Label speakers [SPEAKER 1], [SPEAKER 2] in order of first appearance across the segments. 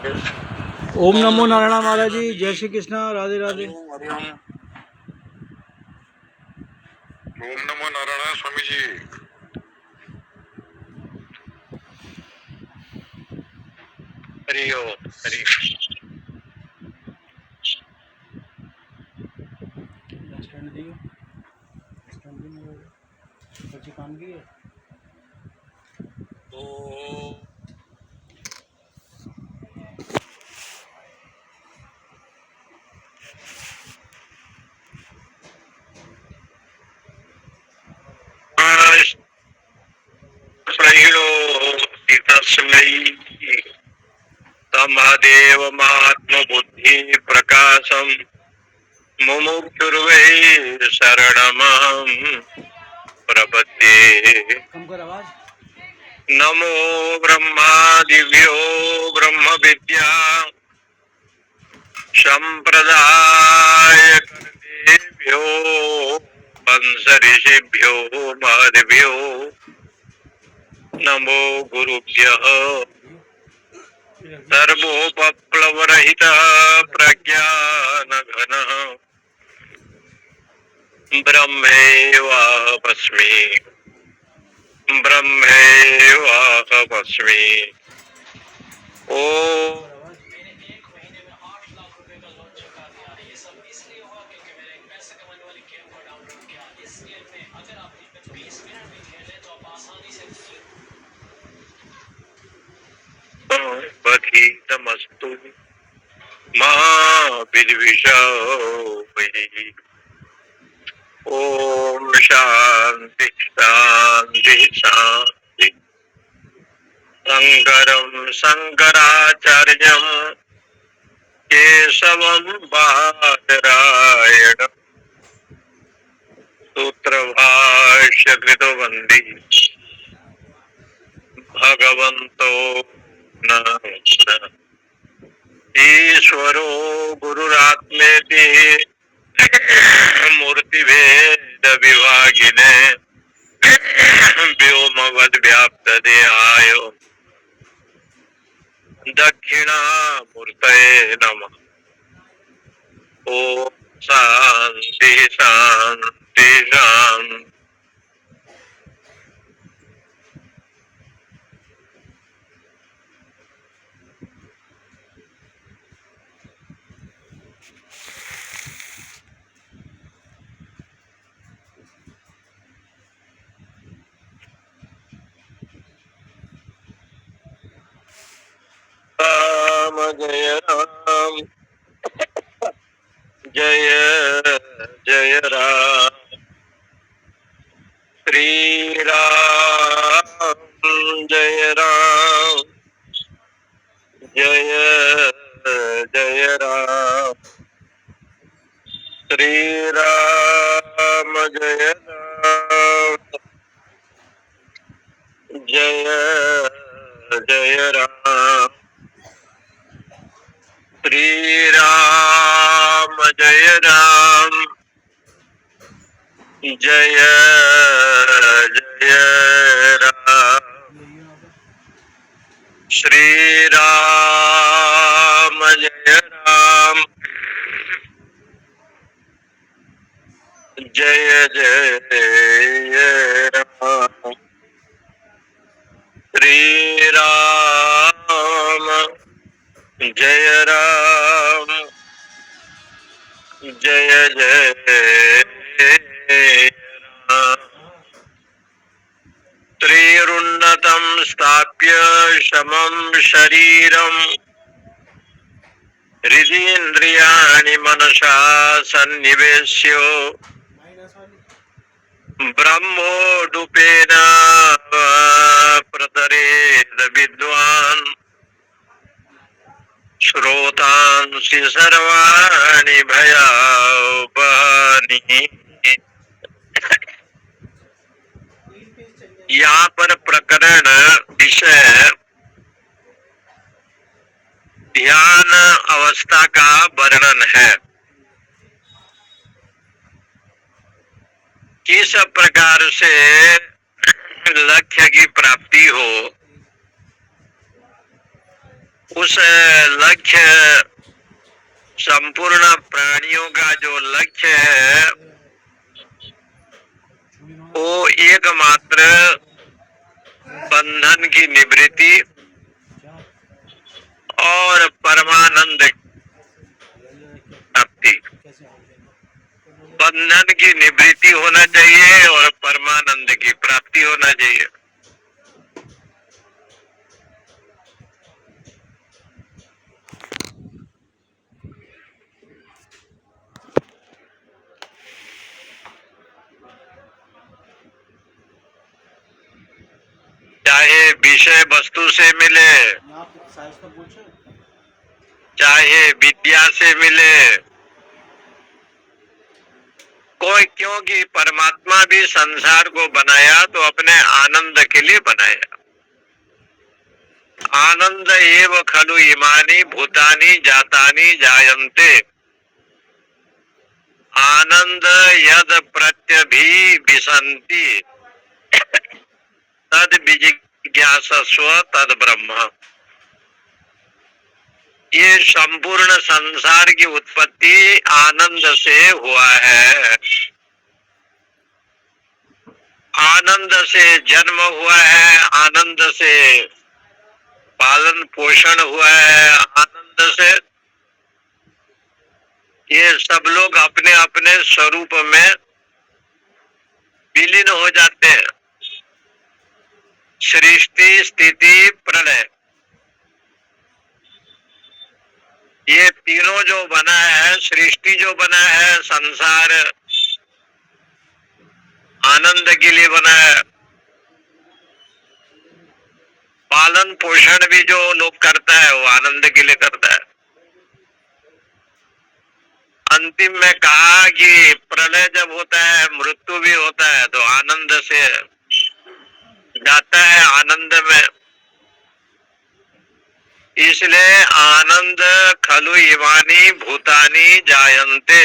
[SPEAKER 1] ओम नमो नारायण महाराज जी, जय श्री कृष्ण, राधे राधे।
[SPEAKER 2] हरिओम। ओम नमो नारायण स्वामी जी। हरिओम हरि। महादेव महात्म बुद्धि प्रकाशम मुमुक्षुर्वै शरणमहं प्रपद्ये। नमो ब्रह्मादिभ्यो ब्रह्म विद्या संप्रदाय कर्तेभ्यो वंश ऋषिभ्यो महद्भ्यो नमो गुरुभ्यः। सर्वोपप्लवरहित प्रज्ञानघनः ब्रह्मैवाहमस्मि ब्रह्मैवाहमस्मि। ओम पठितमस्तु महाविद्विषावै। ओम शांति शांति शांति। शंकरं शंकराचार्यं केशवं बादरायण सूत्रभाष्य कृतो वंदे भगवन्तो न ईश्वरो गुरुरात्मेति मूर्तिभेद विभागिने व्योमवद्व्याप्तदेहाय दक्षिणामूर्तये नमः। ओम शांति शांति शांति। राम जय राम जय जय राम। श्री राम जय राम जय जय राम। श्री राम जय राम जय जय राम। श्री राम जय राम जय जय राम। श्री राम जय राम जय जय राम। श्री राम जय राम जय जय राम। त्रिरुन्नतं स्थाप्य समं शरीरं हृदीन्द्रियाणि मनसा सन्निवेश्य ब्रह्मोडुपेन प्रतरेद विद्वान् श्रोतांसि सर्वाणि भयावहानि। यहाँ पर प्रकरण विषय ध्यान अवस्था का वर्णन है। किस प्रकार से लक्ष्य की प्राप्ति हो, उस लक्ष्य, संपूर्ण प्राणियों का जो लक्ष्य है वो एकमात्र बंधन की निवृत्ति और परमानंद प्राप्ति, बंधन की निवृत्ति होना चाहिए और परमानंद की प्राप्ति होना चाहिए। चाहे विषय वस्तु से मिले, चाहे विद्या से मिले, कोई, क्योंकि परमात्मा भी संसार को बनाया तो अपने आनंद के लिए बनाया। आनंद एव खलु इमानि भूतानि जातानि जायन्ते, आनंद यद प्रत्यभिसन्ति तद विजिज्ञासस्व तद ब्रह्म। ये संपूर्ण संसार की उत्पत्ति आनंद से हुआ है, आनंद से जन्म हुआ है, आनंद से पालन पोषण हुआ है, आनंद से ये सब लोग अपने अपने स्वरूप में विलीन हो जाते हैं। सृष्टि स्थिति प्रलय, ये तीनों जो बना है, सृष्टि जो बना है, संसार आनंद के लिए बना है। पालन पोषण भी जो लोग करता है वो आनंद के लिए करता है। अंतिम में कहा कि प्रलय जब होता है, मृत्यु भी होता है, तो आनंद से जाता है, आनंद में। इसलिए आनंद खलु इमानि भूतानि जायन्ते,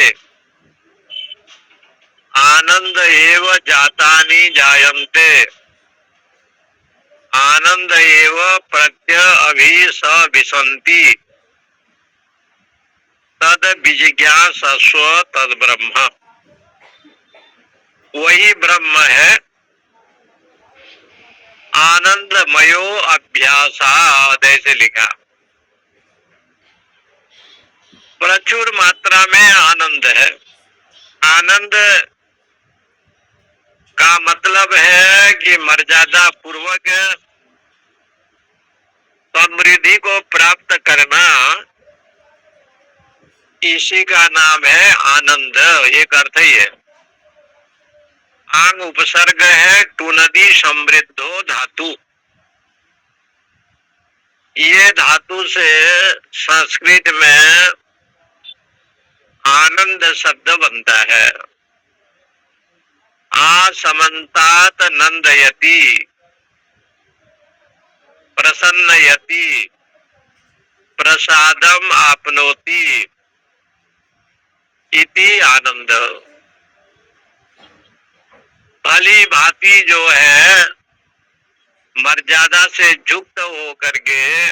[SPEAKER 2] आनंद एव जातानि जायन्ते, आनंद एव प्रत्यभिसन्ति तद विजिज्ञासस्व तद ब्रह्म। वही ब्रह्म है। आनंदमयो अभ्यासाद ऐसे लिखा। प्रचुर मात्रा में आनंद है। आनंद का मतलब है कि मर्यादा पूर्वक समृद्धि को प्राप्त करना, इसी का नाम है आनंद। एक अर्थ ही है। आंग उपसर्ग है टू नदी समृद्धो धातु। ये धातु से संस्कृत में आनंद शब्द बनता है। आसमन्तात नंदयति, प्रसन्नयति, प्रसादम आपनोति इति आनंद। भली भांति जो है मर्यादा से युक्त होकर के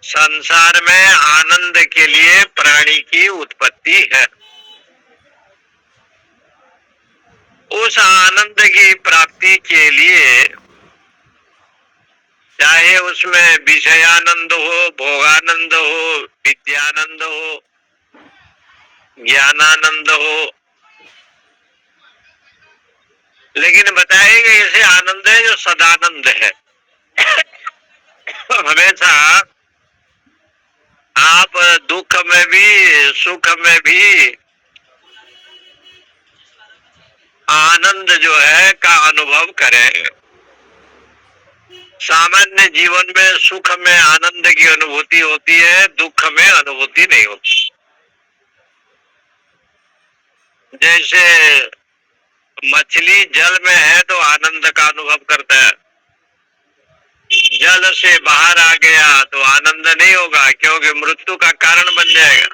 [SPEAKER 2] संसार में आनंद के लिए प्राणी की उत्पत्ति है। उस आनंद की प्राप्ति के लिए चाहे उसमें विषयानंद हो, भोगानंद हो, विद्यानंद हो, ज्ञानानंद हो, लेकिन बताएंगे ऐसे आनंद है जो सदानंद है। हमेशा आप दुख में भी सुख में भी आनंद जो है का अनुभव करें। सामान्य जीवन में सुख में आनंद की अनुभूति होती है, दुख में अनुभूति नहीं होती। जैसे मछली जल में है तो आनंद का अनुभव करता है, जल से बाहर आ गया तो आनंद नहीं होगा, क्योंकि मृत्यु का कारण बन जाएगा।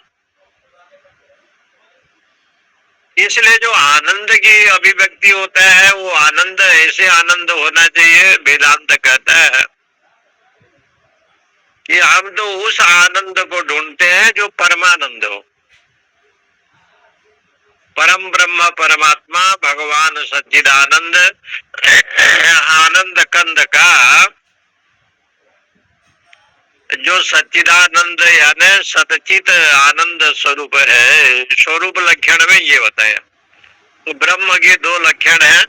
[SPEAKER 2] इसलिए जो आनंद की अभिव्यक्ति होता है वो आनंद ऐसे आनंद होना चाहिए। वेदांत कहता है कि हम तो उस आनंद को ढूंढते हैं जो परमानंद हो। परम ब्रह्म परमात्मा भगवान सच्चिदानंद आनंद कंद का जो सच्चिदानंद यानी सतचित आनंद स्वरूप है, स्वरूप लक्षण में ये बताया। तो ब्रह्म के दो लक्षण हैं,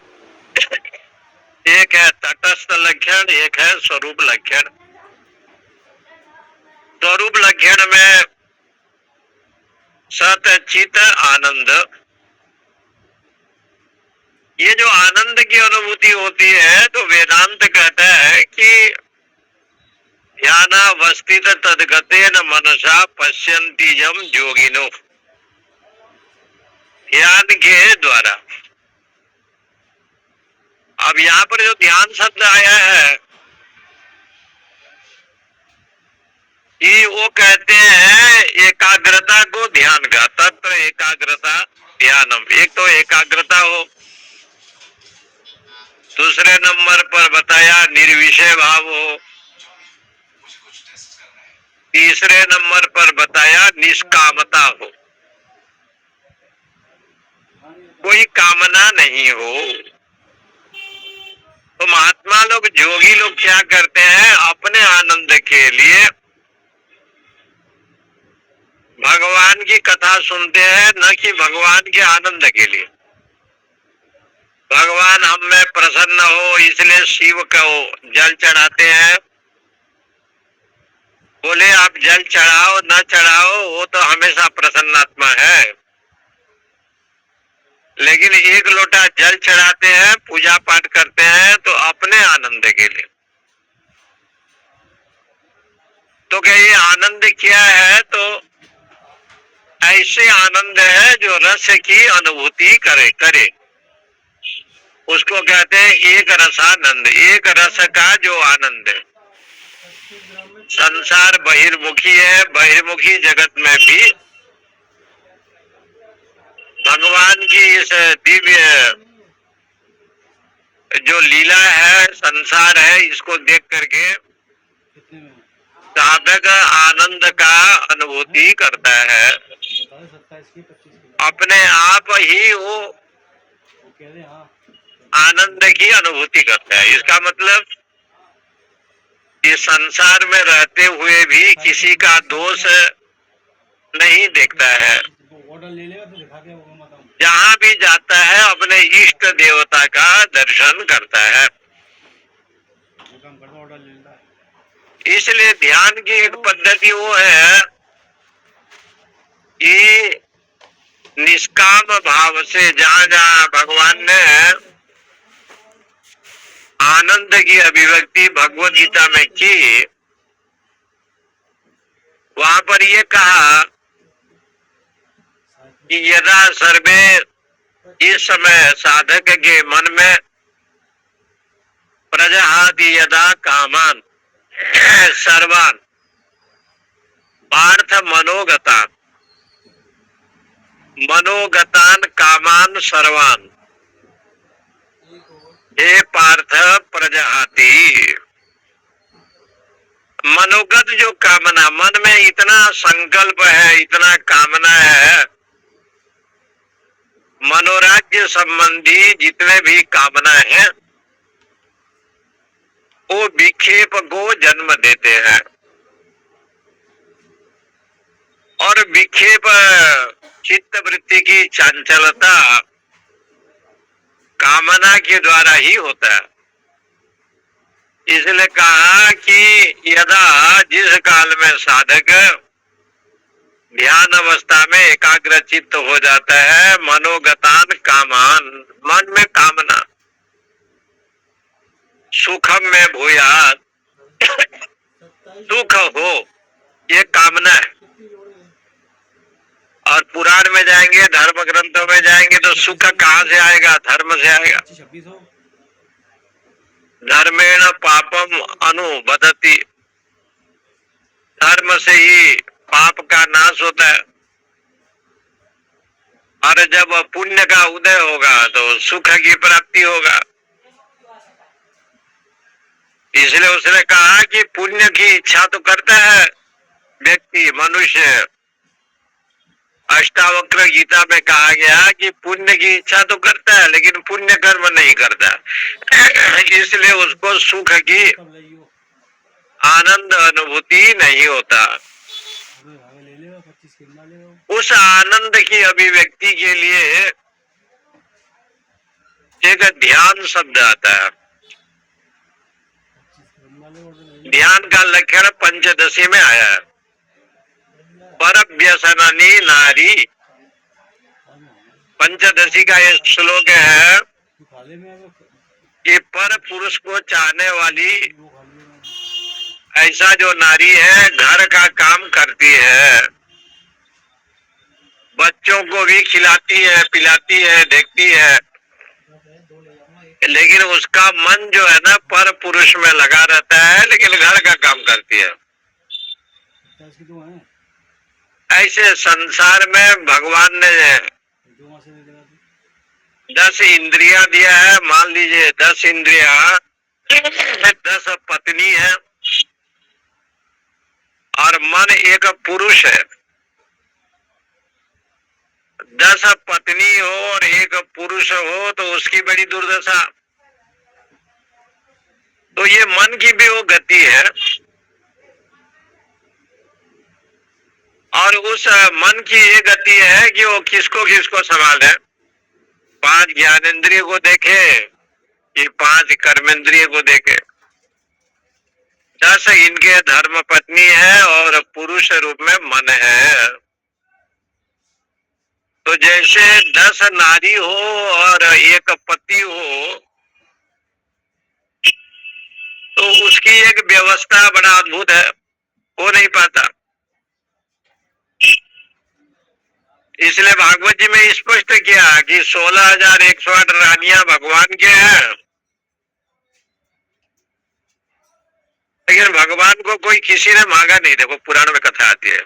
[SPEAKER 2] एक है तटस्थ लक्षण, एक है स्वरूप लक्षण। स्वरूप लक्षण में सतचित आनंद, ये जो आनंद की अनुभूति होती है तो वेदांत कहता है कि ध्यानावस्थित तद्गतेन मनसा पश्यन्ति यम योगिनो, ध्यान के द्वारा। अब यहाँ पर जो ध्यान शब्द आया है कि वो कहते हैं एकाग्रता को ध्यान का, तत्र एकाग्रता ध्यानम। एक तो एकाग्रता हो, दूसरे नंबर पर बताया निर्विषय भाव हो, तीसरे नंबर पर बताया निष्कामता हो, कोई कामना नहीं हो। तो महात्मा लोग, जोगी लोग क्या करते हैं, अपने आनंद के लिए भगवान की कथा सुनते हैं, न कि भगवान के आनंद के लिए। भगवान हम में प्रसन्न हो इसलिए शिव को जल चढ़ाते हैं। बोले आप जल चढ़ाओ न चढ़ाओ, वो तो हमेशा प्रसन्नात्मा है, लेकिन एक लोटा जल चढ़ाते हैं, पूजा पाठ करते हैं तो अपने आनंद के लिए। तो क्या ये आनंद क्या है? तो ऐसे आनंद है जो रस की अनुभूति करे, उसको कहते हैं एक रसानंद। एक रस का जो आनंद है। संसार बहिर्मुखी है, बहिर्मुखी जगत में भी भगवान की इस दिव्य जो लीला है, संसार है, इसको देख करके साधक आनंद का अनुभूति करता है, अपने आप ही वो आनंद की अनुभूति करता है। इसका मतलब कि संसार में रहते हुए भी किसी का दोष नहीं देखता है, जहाँ भी जाता है अपने इष्ट देवता का दर्शन करता है। इसलिए ध्यान की एक पद्धति वो है कि निष्काम भाव से जहाँ जहाँ भगवान ने आनंद की अभिव्यक्ति भगवद गीता में की, वहां पर ये कहा कि यदा सर्वे, इस समय साधक के मन में प्रजहाति यदा कामान सर्वान पार्थ मनोगतान, मनोगतान कामान सर्वान हे पार्थ प्रजहाति। मनोगत जो कामना, मन में इतना संकल्प है, इतना कामना है, मनोराज्य संबंधी जितने भी कामना है वो विक्षेप को जन्म देते हैं। और विक्षेप चित्त वृत्ति की चंचलता कामना के द्वारा ही होता है। इसलिए कहा कि यदा, जिस काल में साधक ध्यान अवस्था में एकाग्र चित्त हो जाता है, मनोगतान कामान, मन में कामना, सुखम में भूयात, सुख हो, ये कामना है। और पुराण में जाएंगे, धर्म ग्रंथों में जाएंगे तो सुख कहाँ से आएगा? धर्म से आएगा। धर्मेण पापम अनुबदति, धर्म से ही पाप का नाश होता है। और जब पुण्य का उदय होगा तो सुख की प्राप्ति होगा। इसलिए उसने कहा कि पुण्य की इच्छा तो करता है व्यक्ति, मनुष्य। अष्टावक्र गीता में कहा गया कि पुण्य की इच्छा तो करता है लेकिन पुण्य कर्म नहीं करता, इसलिए उसको सुख की आनंद अनुभूति नहीं होता। उस आनंद की अभिव्यक्ति के लिए एक ध्यान शब्द आता है। ध्यान का लक्षण पंचदशी में आया है। पर व्यसनी नारी, पंचदशी का ये श्लोक है कि पर पुरुष को चाहने वाली ऐसा जो नारी है घर का काम करती है, बच्चों को भी खिलाती है, पिलाती है, देखती है, लेकिन उसका मन जो है ना पर पुरुष में लगा रहता है, लेकिन घर का काम करती है। ऐसे संसार में भगवान ने 10 इंद्रियां दिया है। मान लीजिए 10 इंद्रियां, 10 पत्नी है और मन एक पुरुष है। 10 पत्नी हो और एक पुरुष हो तो उसकी बड़ी दुर्दशा। तो ये मन की भी वो गति है, और उस मन की ये गति है कि वो किसको किसको संभाले। 5 ज्ञानेंद्रिय को देखे कि 5 कर्मेंद्रिय को देखे। 10 इनके धर्म पत्नी है और पुरुष रूप में मन है। तो जैसे 10 नारी हो और एक पति हो तो उसकी एक व्यवस्था बड़ा अद्भुत है, हो नहीं पाता। इसलिए भागवत जी में स्पष्ट किया कि 16,108 रानियां भगवान के हैं, लेकिन भगवान को कोई किसी ने मांगा नहीं। देखो पुराण में कथा आती है,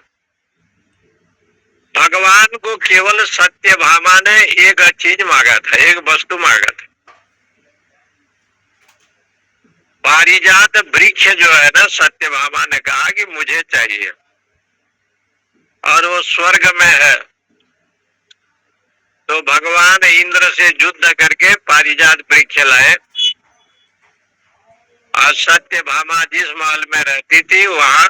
[SPEAKER 2] भगवान को केवल सत्यभामा ने एक चीज मांगा था, एक वस्तु मांगा था। पारिजात वृक्ष जो है ना, सत्यभामा ने कहा कि मुझे चाहिए, और वो स्वर्ग में है। तो भगवान इंद्र से युद्ध करके पारिजात वृक्ष लाए और सत्यभामा जिस महल में रहती थी वहां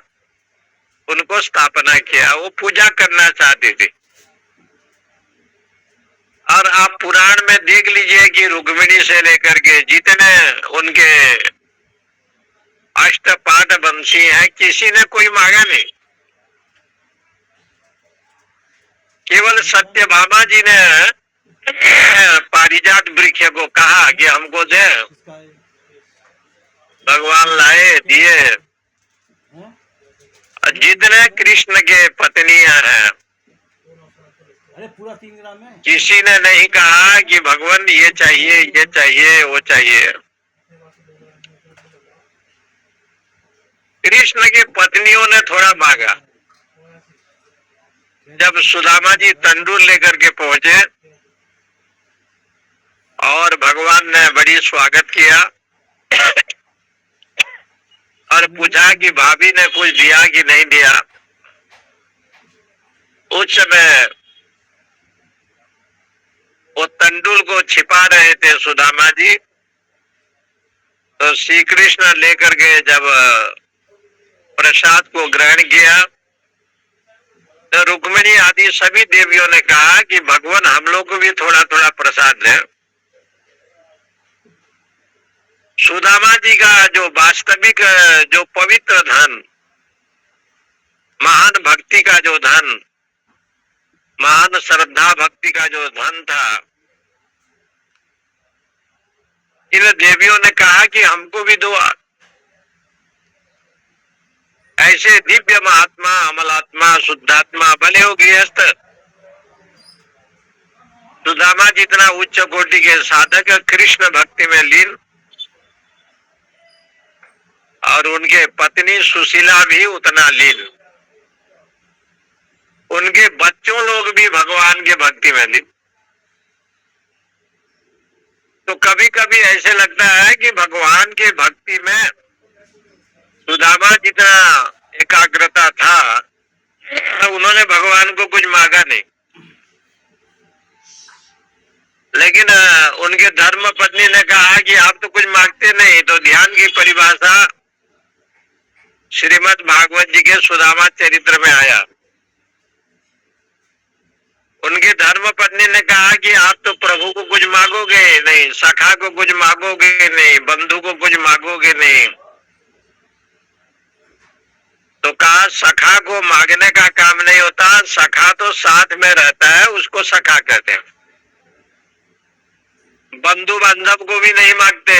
[SPEAKER 2] उनको स्थापना किया। वो पूजा करना चाहती थी। और आप पुराण में देख लीजिए कि रुक्मिणी से लेकर के जितने उनके अष्टपाद वंशी हैं, किसी ने कोई मांगा नहीं। केवल सत्यभामा जी ने पारिजात वृक्ष को कहा कि हमको दे। भगवान लाए, दिए। जितने कृष्ण के पत्नियां हैं, किसी ने नहीं कहा कि भगवान ये चाहिए, ये चाहिए, वो चाहिए। कृष्ण की पत्नियों ने थोड़ा मांगा। जब सुदामा जी तंदूर लेकर के पहुंचे और भगवान ने बड़ी स्वागत किया और पूछा कि भाभी ने कुछ दिया कि नहीं दिया। उस समय वो तंदूर को छिपा रहे थे सुदामा जी, तो श्री कृष्ण लेकर के जब प्रसाद को ग्रहण किया तो रुक्मिणी आदि सभी देवियों ने कहा कि भगवान हम लोग को भी थोड़ा थोड़ा प्रसाद दें। सुदामा जी का जो वास्तविक, जो पवित्र धन, महान भक्ति का जो धन, महान श्रद्धा भक्ति का जो धन था, इन देवियों ने कहा कि हमको भी दो। ऐसे दिव्य महात्मा, अमलात्मा, शुद्धात्मा, भले हो गृहस्थ, सुदामा जितना उच्च कोटि के साधक कृष्ण भक्ति में लीन, और उनके पत्नी सुशीला भी उतना लीन, उनके बच्चों लोग भी भगवान के भक्ति में लीन। तो कभी कभी ऐसे लगता है कि भगवान के भक्ति में सुदामा जितना एकाग्रता था, उन्होंने भगवान को कुछ मांगा नहीं। लेकिन उनके धर्म पत्नी ने कहा कि आप तो कुछ मांगते नहीं। तो ध्यान की परिभाषा श्रीमद् भागवत जी के सुदामा चरित्र में आया। उनके धर्म पत्नी ने कहा कि आप तो प्रभु को कुछ मांगोगे नहीं, सखा को कुछ मांगोगे नहीं, बंधु को कुछ मांगोगे नहीं। तो कहा सखा को मांगने का काम नहीं होता, सखा तो साथ में रहता है, उसको सखा कहते हैं। बंधु बांधव को भी नहीं मांगते,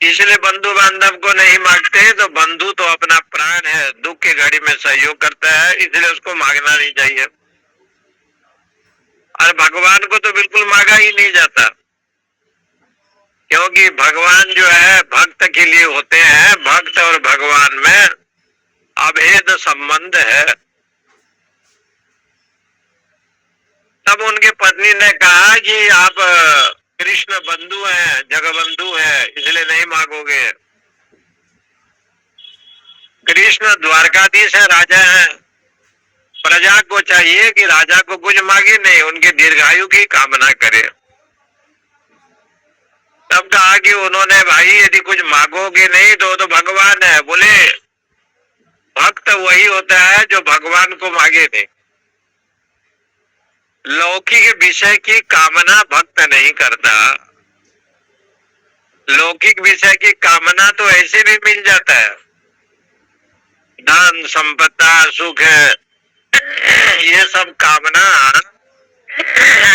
[SPEAKER 2] इसलिए बंधु बांधव को नहीं मांगते। तो बंधु तो अपना प्राण है, दुख की घड़ी में सहयोग करता है, इसलिए उसको मांगना नहीं चाहिए। और भगवान को तो बिल्कुल मांगा ही नहीं जाता, क्योंकि भगवान जो है भक्त के लिए होते हैं। भक्त और भगवान में अभेद संबंध है। तब उनके पत्नी ने कहा कि आप कृष्ण बंधु हैं, जगबंधु हैं, इसलिए नहीं मांगोगे। कृष्ण द्वारकाधीश है, राजा है। प्रजा को चाहिए कि राजा को कुछ मांगे नहीं, उनके दीर्घायु की कामना करे। तब कहा कि उन्होंने भाई यदि कुछ मांगोगे नहीं तो भगवान है। बोले भक्त वही होता है जो भगवान को मांगे नहीं। लौकिक विषय की कामना भक्त नहीं करता। लौकिक विषय की कामना तो ऐसे भी मिल जाता है, धन संपत्ता सुख, ये सब कामना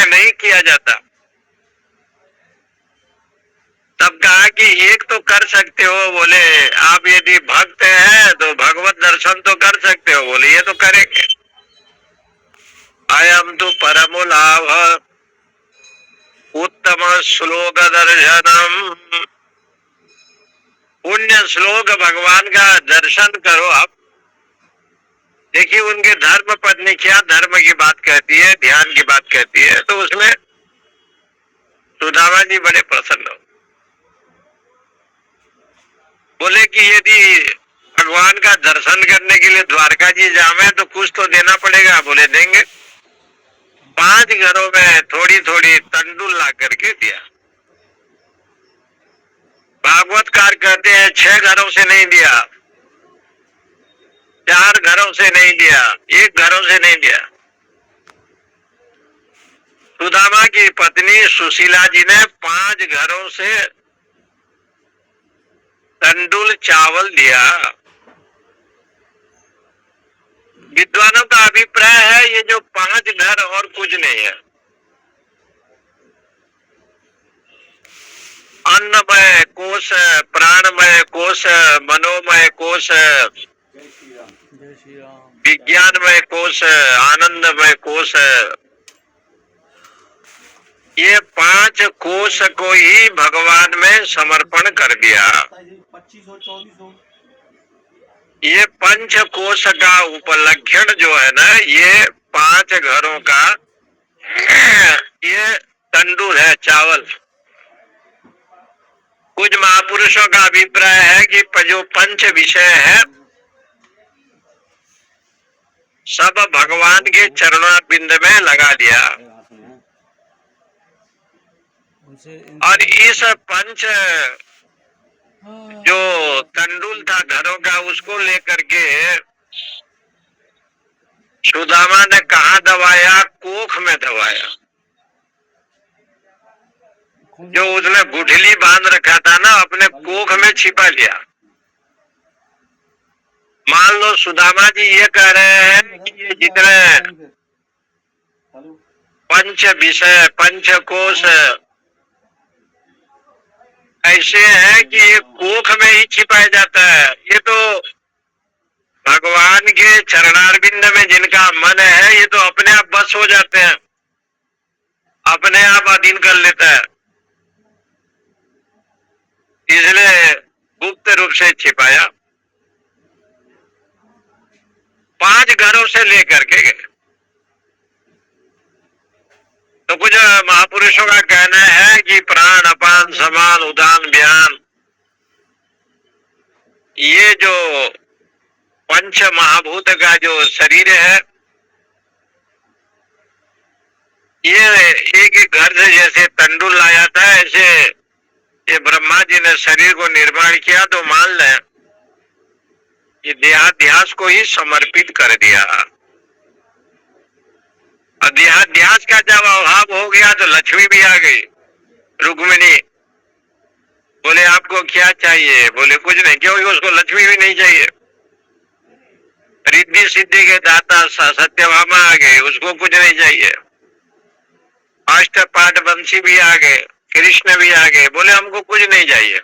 [SPEAKER 2] नहीं किया जाता। तब कहा कि एक तो कर सकते हो। बोले आप यदि भक्त हैं तो भगवत दर्शन तो कर सकते हो। बोले ये तो करेंगे। अयम तो परमो लाभ उत्तम श्लोक दर्शनम। पुण्य श्लोक भगवान का दर्शन करो आप। देखिए उनके धर्म पत्नी क्या धर्म की बात कहती है, ध्यान की बात कहती है। तो उसमें सुदामा जी बड़े प्रसन्न हो। बोले कि यदि भगवान का दर्शन करने के लिए द्वारका जी जावे तो कुछ तो देना पड़ेगा। बोले देंगे। 5 घरों में थोड़ी थोड़ी तंडुल ला करके दिया। भागवतकार कहते हैं 6 घरों से नहीं दिया, 4 घरों से नहीं दिया, 1 घरों से नहीं दिया। सुदामा की पत्नी सुशीला जी ने 5 घरों से तंडुल चावल दिया। विद्वानों का अभिप्राय है ये जो 5 घर और कुछ नहीं है। अन्नमय कोश, प्राणमय कोश, मनोमय कोश, विज्ञानमय कोश, आनंदमय कोश, ये 5 कोश को ही भगवान में समर्पण कर दिया। ये पंच कोश का उपलक्षण जो है ना, ये 5 घरों का ये तंडुल है, चावल। कुछ महापुरुषों का अभिप्राय है कि जो पंच विषय है सब भगवान के चरणारविंद में लगा दिया। और इस पंच जो तंडुल था घरों का, उसको लेकर के सुदामा ने कहा दबाया? कोख में दबाया। जो उसने गुठली बांध रखा था ना, अपने कोख में छिपा लिया। मान लो सुदामा जी ये कह रहे हैं कि ये जितने पंच विषय, पंच कोश ऐसे है कि ये कोख में ही छिपाया जाता है। ये तो भगवान के चरणारविंद में जिनका मन है, ये तो अपने आप बस हो जाते हैं, अपने आप अधीन कर लेता है। इसलिए गुप्त रूप से छिपाया। 5 घरों से लेकर के गए। तो कुछ महापुरुषों का कहना है कि प्राण अपान समान उदान व्यान ये जो पंच महाभूत का जो शरीर है, ये एक एक घर से जैसे तंडुल लाया था, ऐसे ये ब्रह्मा जी ने शरीर को निर्माण किया। तो मान लें ये देहाध्यास को ही समर्पित कर दिया। और देहाध्यास का जब अभाव हो गया तो लक्ष्मी भी आ गई। रुक्मिणी बोले आपको क्या चाहिए? बोले कुछ नहीं, क्योंकि उसको लक्ष्मी भी नहीं चाहिए। रिद्धि सिद्धि के दाता सत्यभामा आ गए, उसको कुछ नहीं चाहिए। अष्टपाठ वंशी भी आ गए, कृष्ण भी आ गए, बोले हमको कुछ नहीं चाहिए।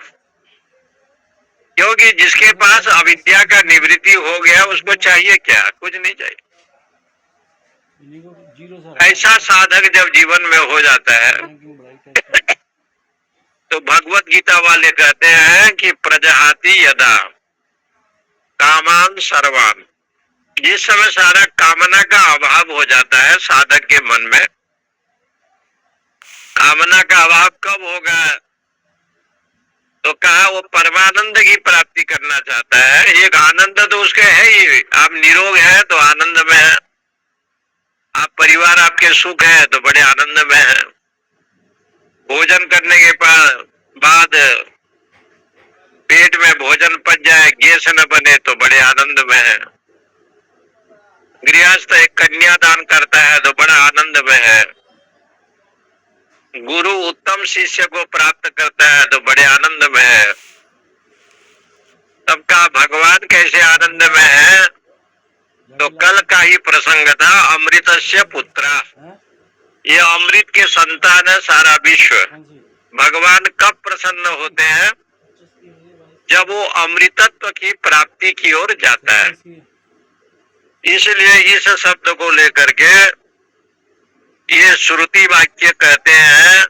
[SPEAKER 2] क्योंकि जिसके पास अविद्या का निवृत्ति हो गया उसको चाहिए क्या? कुछ नहीं चाहिए। ऐसा साधक जब जीवन में हो जाता है तो भगवत गीता वाले कहते हैं कि प्रजहाति यदा कामान सर्वान। जिस समय सारा कामना का अभाव हो जाता है साधक के मन में, कामना का अभाव कब होगा? तो कहा वो परमानंद की प्राप्ति करना चाहता है। एक आनंद तो उसके है ही, आप निरोग है तो आनंद में है, आप परिवार आपके सुख है तो बड़े आनंद में है, भोजन करने के बाद पेट में भोजन पच जाए, गैस न बने तो बड़े आनंद में है, गृहस्थ एक कन्या दान करता है तो बड़ा आनंद में है, गुरु उत्तम शिष्य को प्राप्त करता है तो बड़े आनंद में है। सबका भगवान कैसे आनंद में है? तो कल का ही प्रसंग था, अमृतस्य पुत्रा। ये अमृत के संतान है सारा विश्व। भगवान कब प्रसन्न होते हैं? जब वो अमृतत्व की प्राप्ति की ओर जाता है। इसलिए इस शब्द को लेकर के ये श्रुति वाक्य कहते हैं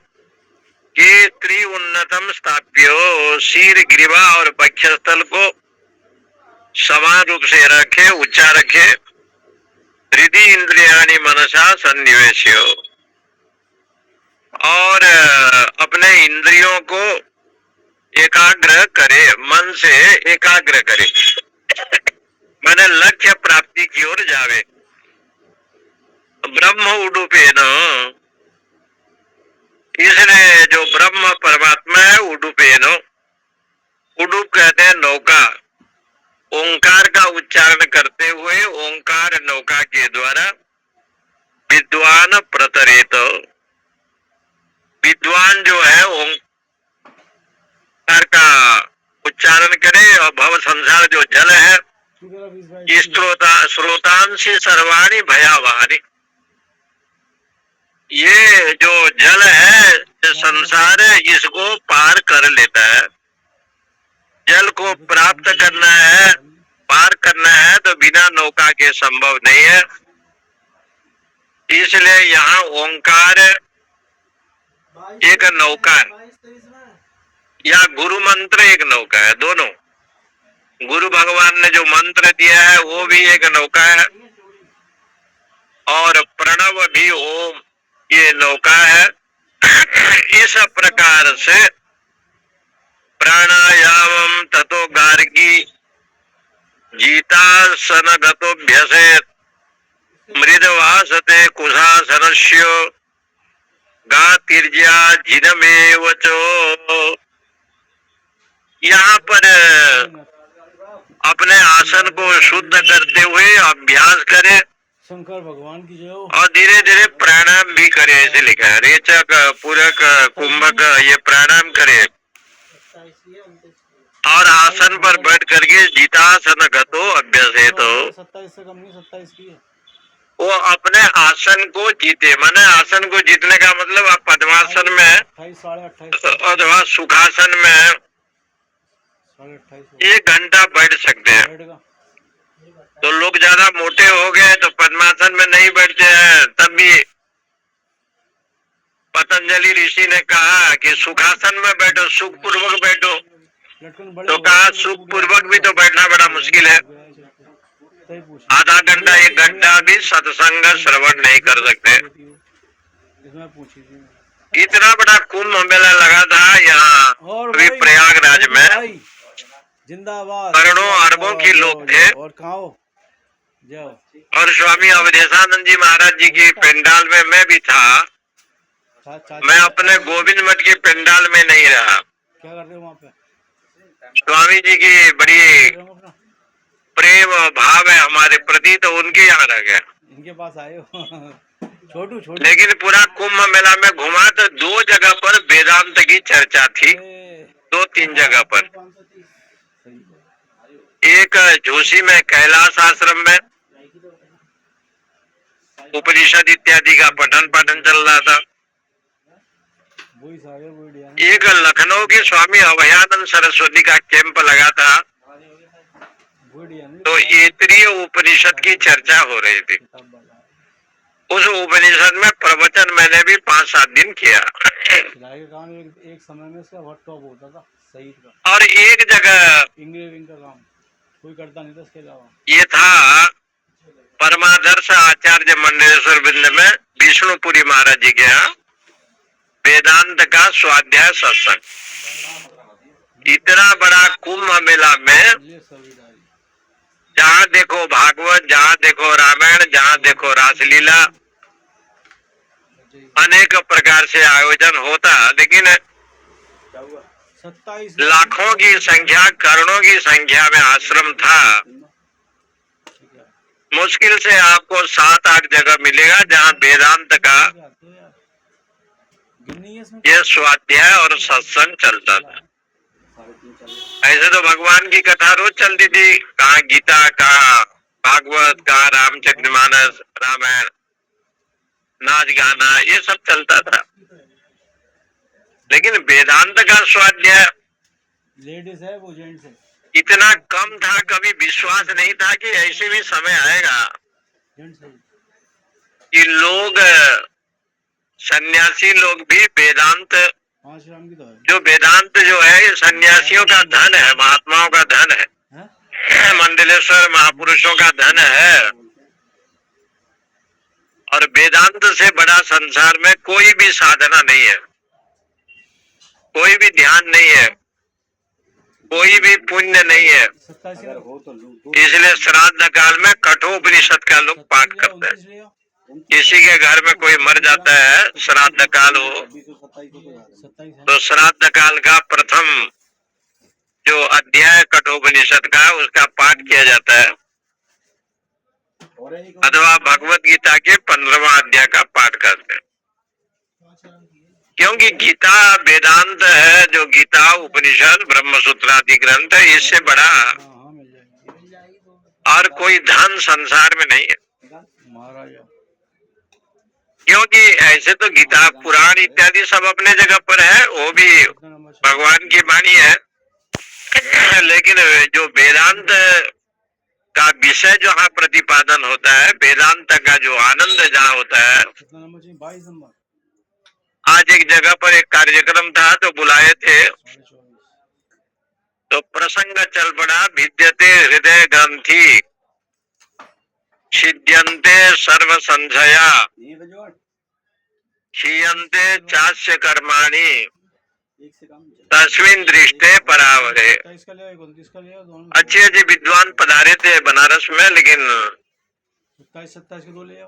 [SPEAKER 2] कि त्रिउन्नतम स्थाप्यो, शीर ग्रीवा और वक्षस्थल को समान रूप से रखे, ऊंचा रखे, हृदय इंद्रियाणि मनसा सन्निवेश्यो, और अपने इंद्रियों को एकाग्र करे, मन से एकाग्र करे, माने लक्ष्य प्राप्ति की ओर जावे। ब्रह्म उडुपेन, इसलिए जो ब्रह्म परमात्मा है उडुपेन, उडुप कहते हैं नौका, ओंकार का उच्चारण करते हुए ओंकार नौका के द्वारा विद्वान प्रतरेत, विद्वान जो है ओंकार का उच्चारण करे और भव संसार जो जल है स्रोतांशी सर्वाणी भयावहानी, ये जो जल है संसार है इसको पार कर लेता है। जल को प्राप्त करना है, पार करना है तो बिना नौका के संभव नहीं है। इसलिए यहाँ ओंकार एक नौका है या गुरु मंत्र एक नौका है, दोनों। गुरु भगवान ने जो मंत्र दिया है वो भी एक नौका है और प्रणव भी ओम ये नौका है। इस प्रकार से प्राणायामम ततो गार्गी जीतासन गतोभ्यसेत मृदवासते कुशासनस्य गातिर्ज्या जिनमेव चो। यहाँ पर अपने आसन को शुद्ध करते हुए अभ्यास करे,
[SPEAKER 1] शंकर भगवान की जय हो।
[SPEAKER 2] और धीरे धीरे प्राणायाम भी करे, ऐसे लिखा है। रेचक, पूरक, कुंभक ये प्राणायाम करे और आसन पर बैठ करके जितासन गतो अभ्यसेतो,
[SPEAKER 1] 27 से कम नहीं, 27 की है।
[SPEAKER 2] वो अपने आसन को जीते, माने आसन को जीतने का मतलब आप पद्मासन में
[SPEAKER 1] 28, 28
[SPEAKER 2] अथवा सुखासन में
[SPEAKER 1] 28
[SPEAKER 2] 1 घंटा बैठ सकते हैं।
[SPEAKER 1] बैठेगा।
[SPEAKER 2] तो लोग ज्यादा मोटे हो गए तो पद्मासन में नहीं बैठते हैं। तब भी पतंजलि ऋषि ने कहा कि सुखासन में बैठो, सुख पूर्वक बैठो। तो कहा सुख पूर्वक भी तो बैठना बड़ा मुश्किल है, आधा घंटा 1 घंटा भी सत्संग श्रवण नहीं कर सकते। इतना बड़ा कुंभ मेला लगा था यहाँ अभी प्रयागराज में,
[SPEAKER 1] जिंदाबाद
[SPEAKER 2] करोड़ों अरबों के
[SPEAKER 1] जिंदाबाद,
[SPEAKER 2] लोग
[SPEAKER 1] जाओ,
[SPEAKER 2] थे।
[SPEAKER 1] जाओ, और कहाँ हो जाओ।
[SPEAKER 2] और स्वामी अवधेशानंद जी महाराज जी की पंडाल में मैं भी था। मैं अपने गोविंद मठ के पंडाल में नहीं रहा।
[SPEAKER 1] क्या कर रहे हो वहाँ पे?
[SPEAKER 2] स्वामी जी की बड़ी
[SPEAKER 1] कर रहे हो अपना?
[SPEAKER 2] प्रेम और भाव है हमारे प्रति, तो उनके यहाँ रह गया।
[SPEAKER 1] इनके पास आए हो छोटू छोटू।
[SPEAKER 2] लेकिन पूरा कुंभ मेला में घुमा तो 2 जगह पर वेदांत की चर्चा थी, 2-3 जगह पर। एक जोशी में कैलाश आश्रम में उपनिषद इत्यादि का पठन पाठन चल रहा था। एक लखनऊ के स्वामी अभयानंद सरस्वती का कैंप लगा था, तो ऐतरीय उपनिषद की चर्चा हो रही थी। उस उपनिषद में प्रवचन मैंने भी 5-7 दिन किया।
[SPEAKER 1] एक समय में इसका बहुत टॉप होता था सही का।
[SPEAKER 2] और एक जगह
[SPEAKER 1] इंग्रेविंग का काम कोई करता नहीं था इसके अलावा।
[SPEAKER 2] ये था परमादर्श आचार्य मंडलेश्वर बिंद में विष्णुपुरी महाराज जी के यहाँ वेदांत का स्वाध्याय सत्संग। इतना बड़ा कुंभ मेला में जहाँ देखो भागवत, जहाँ देखो रामायण, जहाँ देखो रासलीला, अनेक प्रकार से आयोजन होता। लेकिन
[SPEAKER 1] 27
[SPEAKER 2] लाखों की संख्या, करोड़ों की संख्या में आश्रम था। मुश्किल से आपको 7-8 जगह मिलेगा जहाँ वेदांत का यह स्वाध्याय और सत्संग चलता था। ऐसे तो भगवान की कथा रोज चलती थी, कहाँ गीता, कहाँ भागवत, कहाँ रामचरितमानस, रामायण, नाच गाना, ये सब चलता था। लेकिन वेदांत का स्वाध्याय
[SPEAKER 1] लेडीज है वो जेंट्स है
[SPEAKER 2] इतना कम था, कभी विश्वास नहीं था कि ऐसे भी समय आएगा कि लोग, सन्यासी लोग भी वेदांत, जो वेदांत जो है ये सन्यासियों का धन है, महात्माओं का धन है, मंडलेश्वर महापुरुषों का धन है। और वेदांत से बड़ा संसार में कोई भी साधना नहीं है, कोई भी ध्यान नहीं है, कोई भी पुण्य नहीं है। इसलिए श्राद्ध काल में कठोपनिषद का लोग पाठ करते हैं। किसी के घर में कोई मर जाता है, श्राद्ध काल हो, तो श्राद्ध काल का प्रथम जो अध्याय कठोपनिषद का, उसका पाठ किया जाता है, अथवा भगवत गीता के 15वां अध्याय का पाठ करते हैं। क्योंकि गीता वेदांत है, जो गीता उपनिषद ब्रह्मसूत्र आदि ग्रंथ है, इससे बड़ा और कोई धन संसार में नहीं है। क्योंकि ऐसे तो गीता पुराण इत्यादि सब अपने जगह पर है, वो भी भगवान की वाणी है। लेकिन जो वेदांत का विषय जहाँ प्रतिपादन होता है, वेदांत का जो आनंद जहाँ होता है। आज एक जगह पर एक कार्यक्रम था तो बुलाए थे, तो प्रसंग चल पड़ा, विद्यते हृदय ग्रंथि छिद्यन्ते सर्व संशया क्षीयन्ते चास्य कर्माणि तस्मिन् दृष्टे परावरे। अच्छे अच्छे विद्वान पधारे थे बनारस में, लेकिन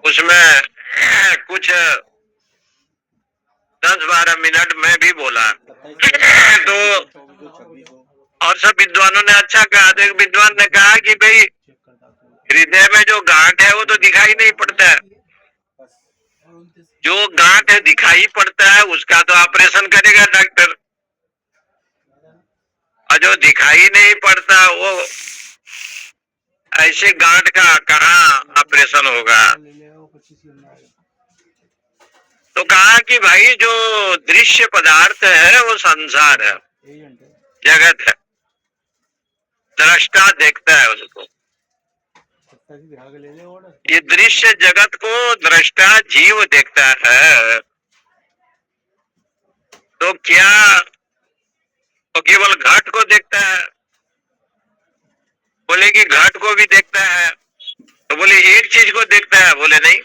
[SPEAKER 2] उसमें कुछ 10-12 मिनट में भी बोला तो, और सब विद्वानों ने अच्छा कहा। तो एक विद्वान ने कहा कि भाई हृदय में जो गांठ है वो तो दिखाई नहीं पड़ता है, जो गांठ है दिखाई पड़ता है उसका तो ऑपरेशन करेगा डॉक्टर, और जो दिखाई नहीं पड़ता वो ऐसे गांठ का कहाँ ऑपरेशन होगा। तो कहा कि भाई जो दृश्य पदार्थ है वो संसार है, जगत है, दृष्टा देखता है उसको। ये दृश्य जगत को दृष्टा जीव देखता है। तो क्या तो केवल घट को देखता है? बोले कि घट को भी देखता है। तो बोले एक चीज को देखता है? बोले नहीं,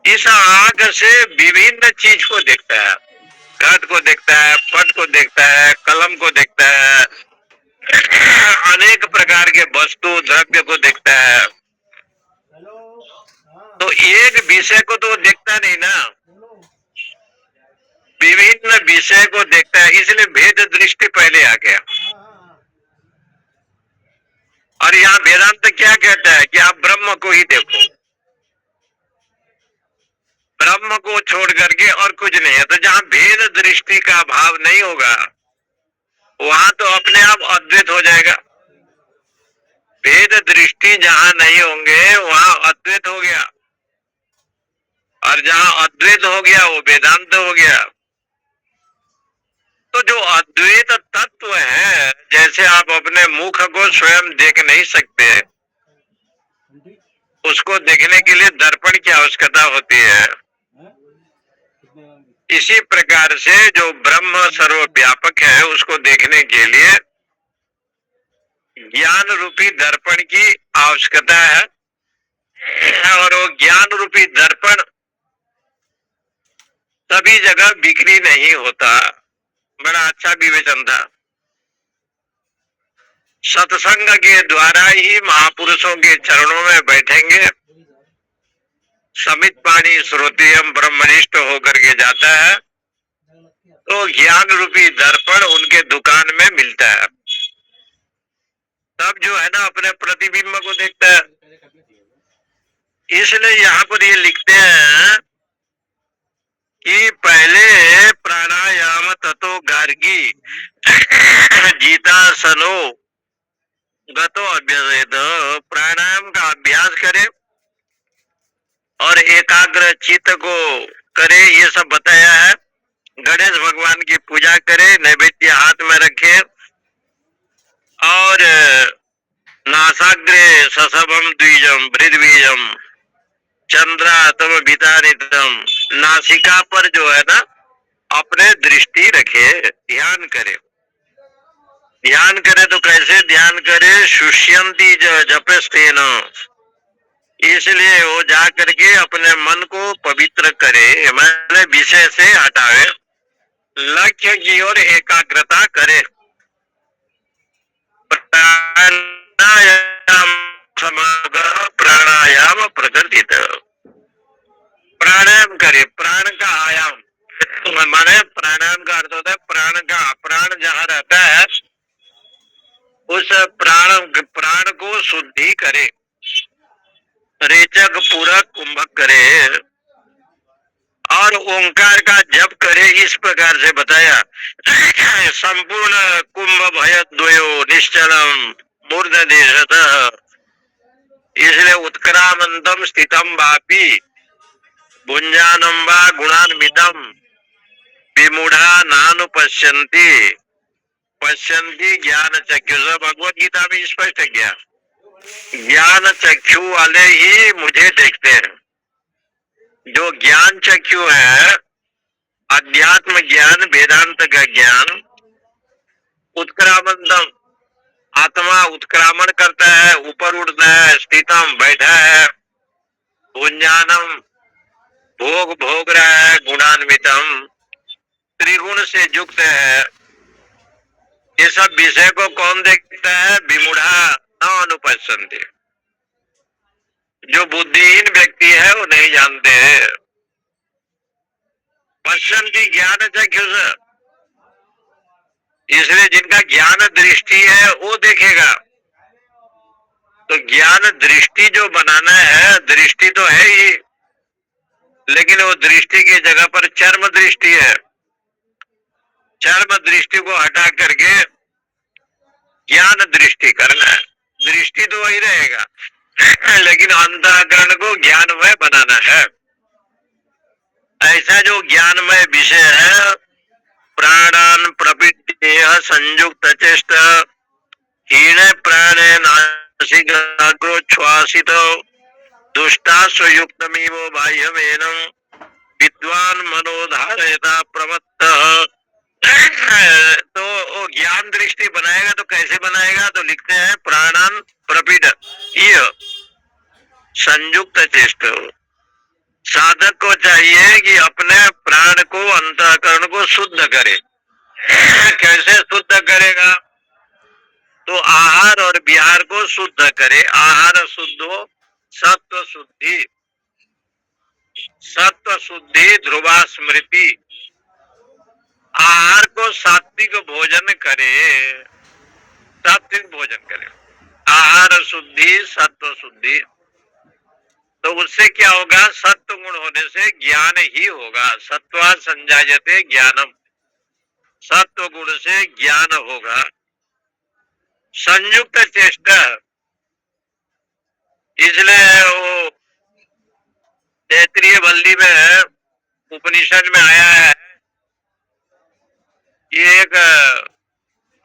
[SPEAKER 2] इस आंख से विभिन्न चीज को देखता है। घट को देखता है, पट को देखता है, कलम को देखता है, अनेक प्रकार के वस्तु द्रव्य को देखता है। तो एक विषय को तो वो देखता नहीं ना, विभिन्न विषय को देखता है, इसलिए भेद दृष्टि पहले आ गया। और यहाँ वेदांत क्या कहता है कि आप ब्रह्म को ही देखो, ब्रह्म को छोड़ करके और कुछ नहीं है। तो जहाँ भेद दृष्टि का भाव नहीं होगा वहां तो अपने आप अद्वैत हो जाएगा। भेद दृष्टि जहाँ नहीं होंगे वहां अद्वैत हो गया, और जहाँ अद्वैत हो गया वो वेदांत हो गया। तो जो अद्वैत तत्व है, जैसे आप अपने मुख को स्वयं देख नहीं सकते, उसको देखने के लिए दर्पण की आवश्यकता होती है। इसी प्रकार से जो ब्रह्म सर्वव्यापक है उसको देखने के लिए ज्ञान रूपी दर्पण की आवश्यकता है। और वो ज्ञान रूपी दर्पण सभी जगह बिक्री नहीं होता। बड़ा अच्छा विवेचन था। सत्संग के द्वारा ही महापुरुषों के चरणों में बैठेंगे, समित पाणी श्रोतियम ब्रह्मनिष्ठ होकर के जाता है, तो ज्ञान रूपी दर्पण उनके दुकान में मिलता है। तब जो है ना अपने प्रतिबिंब को देखता है। इसलिए यहाँ पर ये लिखते हैं कि पहले प्राणायाम ततो गार्गी जीतासनो गतो अभ्यसेत, प्राणायाम का अभ्यास करे और एकाग्र चित्त को करे, ये सब बताया है। गणेश भगवान की पूजा करे, नैवेद्य हाथ में रखे और नासाग्रे ससभम द्विजम वृद्वीजम चंद्रातम वितानितम, नासिका पर जो है ना अपने दृष्टि रखे, ध्यान करे। ध्यान करे तो कैसे ध्यान करे? शुष्यंती जपस्तेन, इसलिए वो जा करके अपने मन को पवित्र करे, मैंने विषय से हटावे, लक्ष्य की ओर एकाग्रता करे। प्राणायाम समागम प्राणायाम प्रकृतित, प्राणायाम करे, प्राण का आयाम माने प्राणायाम का अर्थ होता है प्राण का, प्राण जहाँ रहता है उस प्राण को शुद्धि करे, रेचक पूरक कुंभक करे और ओंकार का जप करे। इस प्रकार से बताया। संपूर्ण कुंभ भय द्वयो निश्चलम मूर्ध देशतः, इसलिए उत्क्रामंतम स्थितम वापी भुंजानम वा गुणान्वितम विमूढ़ा नानुपश्यन्ति पश्यन्ति ज्ञान चक्षु। भगवत गीता में स्पष्ट किया, ज्ञान चक्षु वाले ही मुझे देखते हैं। जो ज्ञान चक्षु है, अध्यात्म ज्ञान, वेदांत का ज्ञान, उत्क्रामंतम, आत्मा उत्क्रामण करता है, ऊपर उड़ता है, स्थितम बैठा है, भुंजानम भोग भोग रहा है, गुणान्वितम त्रिगुण से युक्त है। ये सब विषय को कौन देखता है? विमूढ़ा न अनुपश्यन्ति, जो बुद्धिहीन व्यक्ति है वो नहीं जानते। पश्यन्ति ज्ञान चक्षुष, इसलिए जिनका ज्ञान दृष्टि है वो देखेगा। तो ज्ञान दृष्टि जो बनाना है, दृष्टि तो है ही, लेकिन वो दृष्टि की जगह पर चर्म दृष्टि है। चर्म दृष्टि को हटा करके ज्ञान दृष्टि करना है। दृष्टि तो वही रहेगा लेकिन अंतःकरण को ज्ञानमय बनाना है। ऐसा जो ज्ञानमय विषय है, प्राणान प्रपीड्य संयुक्त चेष्ट हीन प्राणे नासिकाग्रोच्छ्वासित दुष्टास्वयुक्तमिवो बाह्यमेनं विद्वान मनोधारयता प्रमत्तः। तो वो ज्ञान दृष्टि बनाएगा तो कैसे बनाएगा? तो लिखते हैं प्राणान प्रपीड संयुक्त चेष्ट, साधक को चाहिए कि अपने प्राण को, अंतःकरण को शुद्ध करे। कैसे शुद्ध करेगा? तो आहार और विहार को शुद्ध करे। आहार शुद्ध हो, सत्व शुद्धि, सत्व शुद्धि ध्रुवा स्मृति। आहार को सात्विक भोजन करे, सात्विक भोजन करे। आहार शुद्धि, सत्व शुद्धि, तो उससे क्या होगा? सत्व गुण होने से ज्ञान ही होगा। सत्वा संजायते ज्ञानम, सत्व गुण से ज्ञान होगा। संयुक्त चेष्टा, इसलिए वो तैतरीय वल्ली में उपनिषद में आया है। ये एक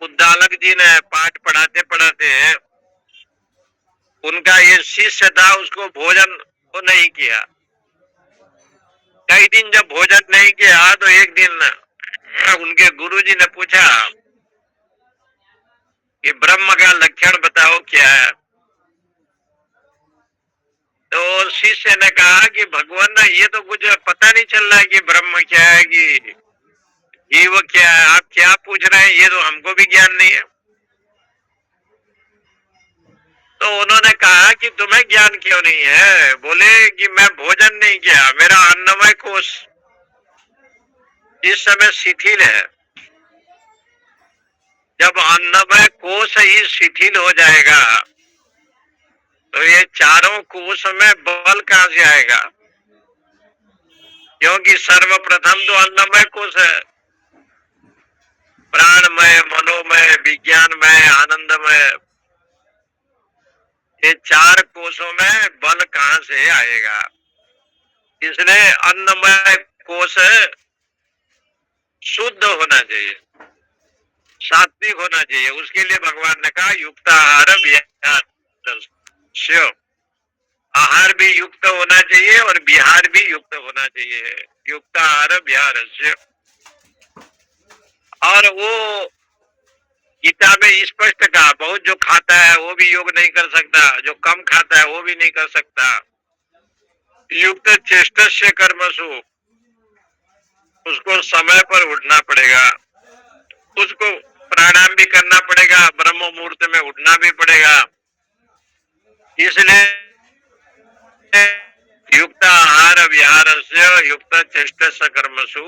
[SPEAKER 2] उद्दालक जी ने पाठ पढ़ाते पढ़ाते उनका ये शिष्य था, उसको भोजन को नहीं किया। कई दिन जब भोजन नहीं किया तो एक दिन उनके गुरुजी ने पूछा कि ब्रह्म का लक्षण बताओ क्या है। तो शिष्य ने कहा कि भगवान, ये तो कुछ पता नहीं चल रहा है कि ब्रह्म क्या है, कि जीव क्या है। आप क्या पूछ रहे हैं, ये तो हमको भी ज्ञान नहीं है। तो उन्होंने कहा कि तुम्हें ज्ञान क्यों नहीं है? बोले कि मैं भोजन नहीं किया, मेरा अन्नमय कोश इस समय शिथिल है। जब अन्नमय कोश ही शिथिल हो जाएगा तो ये चारों कोश में बल कहां से आएगा? क्योंकि सर्वप्रथम तो अन्नमय कोश है। प्राणमय, मनोमय, विज्ञानमय, आनंदमय, ये चार कोशों में बल कहां से आएगा? इसलिए अन्नमय कोश शुद्ध होना चाहिए, सात्विक होना चाहिए। उसके लिए भगवान ने कहा युक्त आहार विहार, आहार भी युक्त होना चाहिए और विहार भी युक्त होना चाहिए। युक्त आहार विहार। और वो गीता में स्पष्ट कहा, बहुत जो खाता है वो भी योग नहीं कर सकता, जो कम खाता है वो भी नहीं कर सकता। युक्त चेष्टस्य कर्मसु, उसको समय पर उठना पड़ेगा, उसको प्राणायाम भी करना पड़ेगा, ब्रह्म मुहूर्त में उठना भी पड़ेगा। इसलिए युक्त आहार विहार से युक्त चेष्टस्य कर्मसु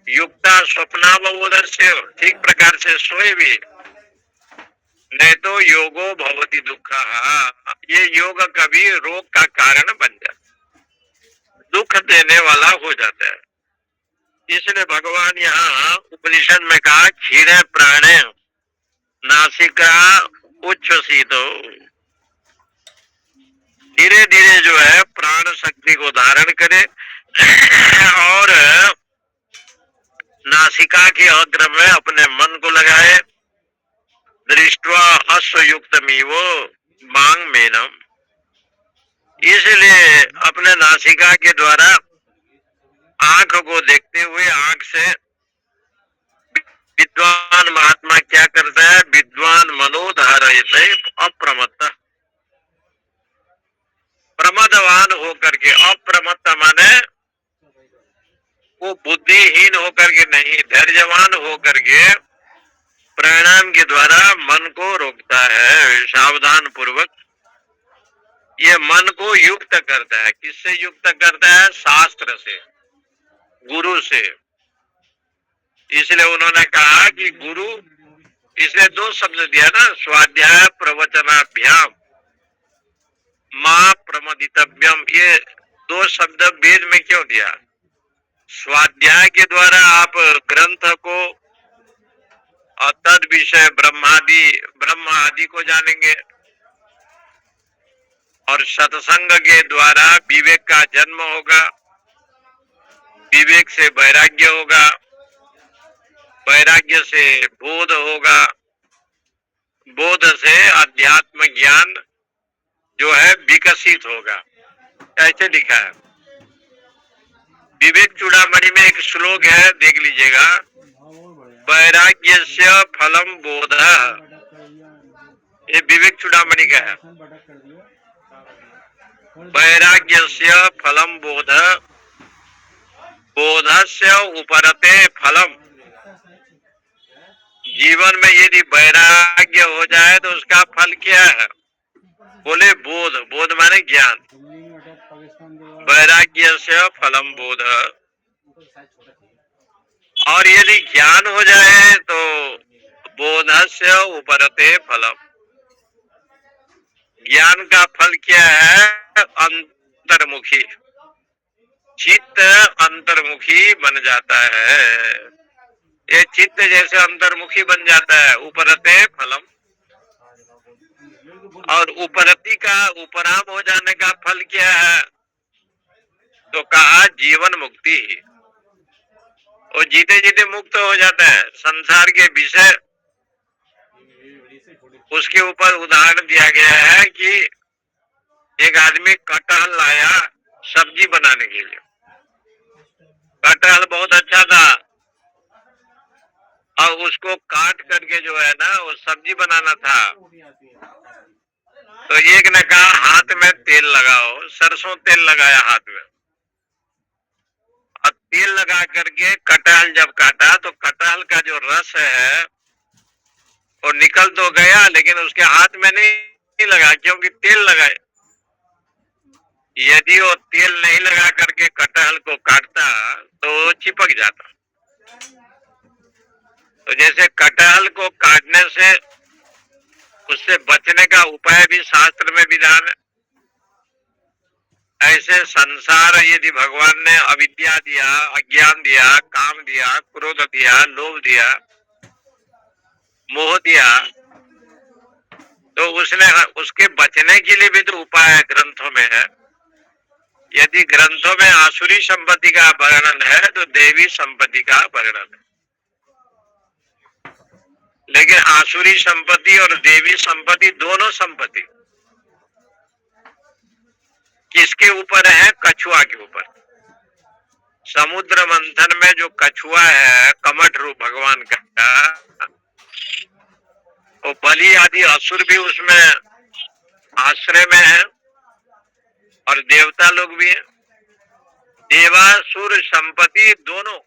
[SPEAKER 2] युक्ता स्वप्नावबोधस्य, ठीक प्रकार से सोए भी, नहीं तो योगो भवति दुःखः। ये योग कभी रोग का कारण बन जाता, दुख देने वाला हो जाता है। इसलिए भगवान यहाँ उपनिषद में कहा क्षीणे प्राणे नासिका उच्छ्वसितो, धीरे धीरे जो है प्राण शक्ति को धारण करे और नासिका के अग्र में अपने मन को लगाए। दृष्ट्वा अश्वयुक्तमिवो मांग मेनम, इसलिए अपने नासिका के द्वारा आंख को देखते हुए, आंख से विद्वान महात्मा क्या करता है? विद्वान मनोधारयते अप्रमत्त, प्रमदवान होकर के, अप्रमत्त माने वो बुद्धिहीन होकर के नहीं, धैर्यवान होकर के प्राणायाम के द्वारा मन को रोकता है सावधान पूर्वक। ये मन को युक्त करता है। किससे युक्त करता है? शास्त्र से, गुरु से। इसलिए उन्होंने कहा कि गुरु, इसलिए दो शब्द दिया ना, स्वाध्याय प्रवचनाभ्याम मां प्रमदितव्यम। ये दो शब्द वेद में क्यों दिया? स्वाध्याय के द्वारा आप ग्रंथ को और तद विषय ब्रह्म आदि को जानेंगे, और सत्संग के द्वारा विवेक का जन्म होगा, विवेक से वैराग्य होगा, वैराग्य से बोध होगा, बोध से अध्यात्म ज्ञान जो है विकसित होगा। ऐसे लिखा है विवेक चूड़ामणि में, एक श्लोक है, देख लीजिएगा। वैराग्यस्य फलम बोध, ये विवेक चूड़ामणि का है। वैराग्यस्य फलम बोध बोधस्य उपरते फलम। जीवन में यदि वैराग्य हो जाए तो उसका फल क्या है? बोले बोध। बोध माने ज्ञान। वैराग्य से फलम बोध। और यदि ज्ञान हो जाए तो बोधस्य उपरते फलम। ज्ञान का फल क्या है? अंतर्मुखी। चित्त अंतर्मुखी बन जाता है। ये चित्त जैसे अंतर्मुखी बन जाता है। उपरते फलम। और उपरति का उपराम हो जाने का फल क्या है? तो कहा जीवन मुक्ति ही। वो जीते जीते मुक्त हो जाता है। संसार के विषय उसके ऊपर उदाहरण दिया गया है कि एक आदमी कटहल लाया सब्जी बनाने के लिए। कटहल बहुत अच्छा था और उसको काट करके जो है ना वो सब्जी बनाना था। तो एक ने कहा हाथ में तेल लगाओ। सरसों तेल लगाया हाथ में और तेल लगा करके कटहल जब काटा तो कटहल का जो रस है वो निकल तो गया लेकिन उसके हाथ में नहीं लगा क्योंकि तेल लगाए। यदि वो तेल नहीं लगा करके कटहल को काटता तो चिपक जाता। तो जैसे कटहल को काटने से उससे बचने का उपाय भी शास्त्र में विधान है। ऐसे संसार यदि भगवान ने अविद्या दिया, अज्ञान दिया, काम दिया, क्रोध दिया, लोभ दिया, मोह दिया, तो उसने उसके बचने के लिए भी तो उपाय ग्रंथों में है। यदि ग्रंथों में आसुरी संपत्ति का वर्णन है तो देवी संपत्ति का वर्णन है। लेकिन आसुरी संपत्ति और देवी संपत्ति दोनों संपत्ति किसके ऊपर है? कछुआ के ऊपर। समुद्र मंथन में जो कछुआ है कमठ रूप भगवान का, वो बलि आदि असुर भी उसमें आश्रय में है और देवता लोग भी हैं। देवासुर संपत्ति दोनों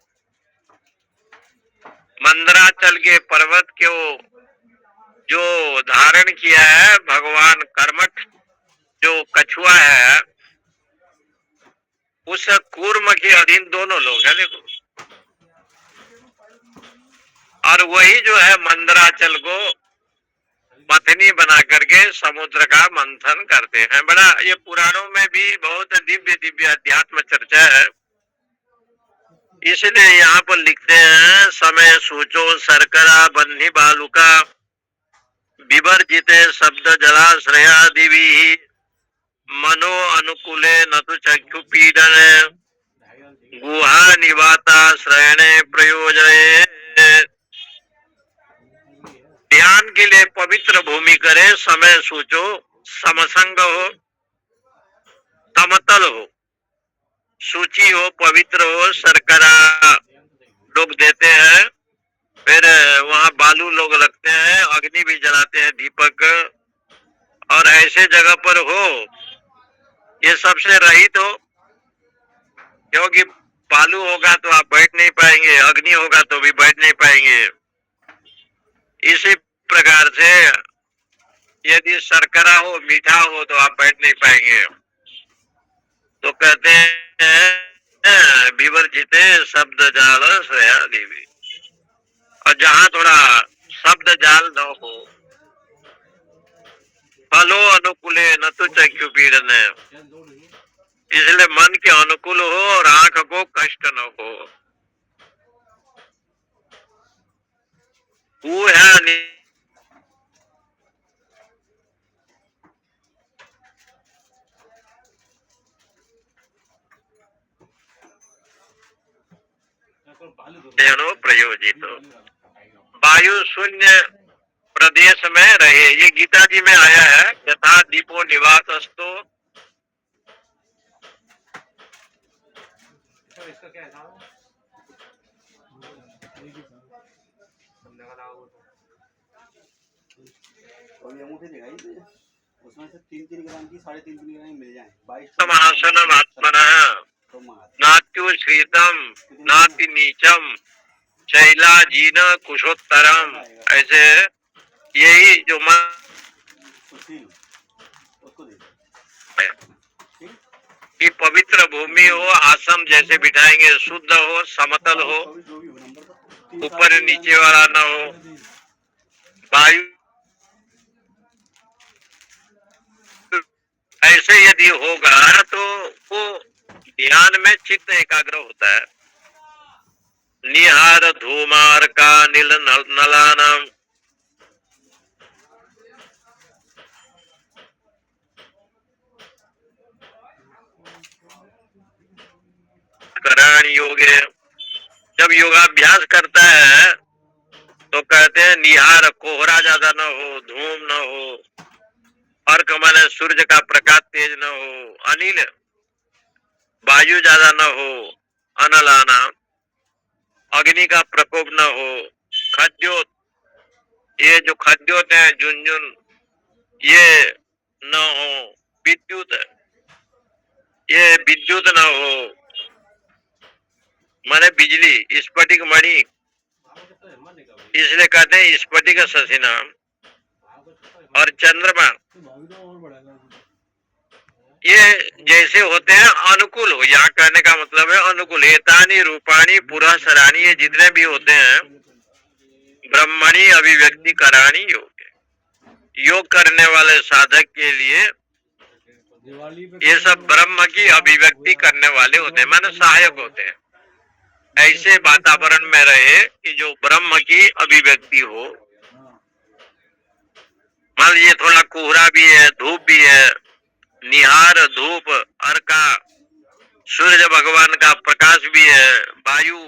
[SPEAKER 2] मंदराचल के पर्वत को जो धारण किया है भगवान कर्मठ जो कछुआ है उस कूर्म के अधीन दोनों लोग हैं। देखो, और वही जो है मंदराचल को पत्नी बना करके समुद्र का मंथन करते हैं। बड़ा ये पुराणों में भी बहुत दिव्य दिव्य अध्यात्म चर्चा है। इसलिए यहाँ पर लिखते हैं समय सूचो शर्करा बन्ही बालुका विवर्जिते शब्द जलाश्रया दिवी मनो अनुकूले न तो चक्षु पीडन गुहा निवाता श्रयणे प्रयोजने। ध्यान के लिए पवित्र भूमि करे, समय सूचो, समसंग हो, समतल हो, सूची हो, पवित्र हो। शर्करा लोग देते हैं, फिर वहाँ बालू लोग लगते हैं, अग्नि भी जलाते हैं, दीपक। और ऐसे जगह पर हो ये सबसे रहित हो, क्योंकि बालू होगा तो आप बैठ नहीं पाएंगे, अग्नि होगा तो भी बैठ नहीं पाएंगे। इसी प्रकार से यदि शर्करा हो, मीठा हो तो आप बैठ नहीं पाएंगे। तो कहते हैं विवर्जिते शब्द जाल श्रेया देवी। और जहाँ थोड़ा शब्द जाल न हो, फलो अनुकूले न तो चक्षु पीड़न, इसलिए मन के अनुकूल हो और आंख को कष्ट न हो। वो है प्रयोजित। वायु शून्य प्रदेश में रहे, ये गीता जी में आया है। यथा दीपो निवासस्तु।
[SPEAKER 1] इसका क्या है? और ये अंगूठी दिखाई उसमें से 3-3 ग्राम की 3.5 ग्राम मिल जाए। 22
[SPEAKER 2] महासनम आत्मनः नात्युश्रितम नाति नीचम शैलाजीन कुशोत्तरम। ऐसे यही जो मन कि पवित्र भूमि हो, आश्रम जैसे बिठाएंगे शुद्ध हो, समतल हो, ऊपर नीचे वाला न हो, वायु ऐसे यदि होगा तो वो ध्यान में चित्त एकाग्र होता है। निहार धूमार का नील नलानम करण योगे। जब योगाभ्यास करता है तो कहते हैं निहार, कोहरा ज्यादा न हो, धूम न हो, अर्क माने सूर्य का प्रकाश तेज न हो, अनिल वायु ज्यादा न हो, अनलाना अग्नि का प्रकोप न हो, खद्योत ये जो खद्योत है झुनझुन ये न हो, विद्युत ये विद्युत न हो माने बिजली, स्फटिक मणि इसलिए कहते हैं स्फटिक शशिना। और चंद्रमा ये जैसे होते हैं अनुकूल हो, यहाँ कहने का मतलब है अनुकूल। एतानी रूपाणी पुरा सरानी, ये जितने भी होते हैं ब्रह्मणी अभिव्यक्ति करानी योग। योग करने वाले साधक के लिए ये सब ब्रह्म की अभिव्यक्ति करने वाले होते हैं, माने सहायक होते हैं। ऐसे वातावरण में रहे कि जो ब्रह्म की अभिव्यक्ति हो। मान लीजिए थोड़ा कोहरा भी है, धूप भी है, निहार धूप अर्का सूर्य भगवान का प्रकाश भी है, वायु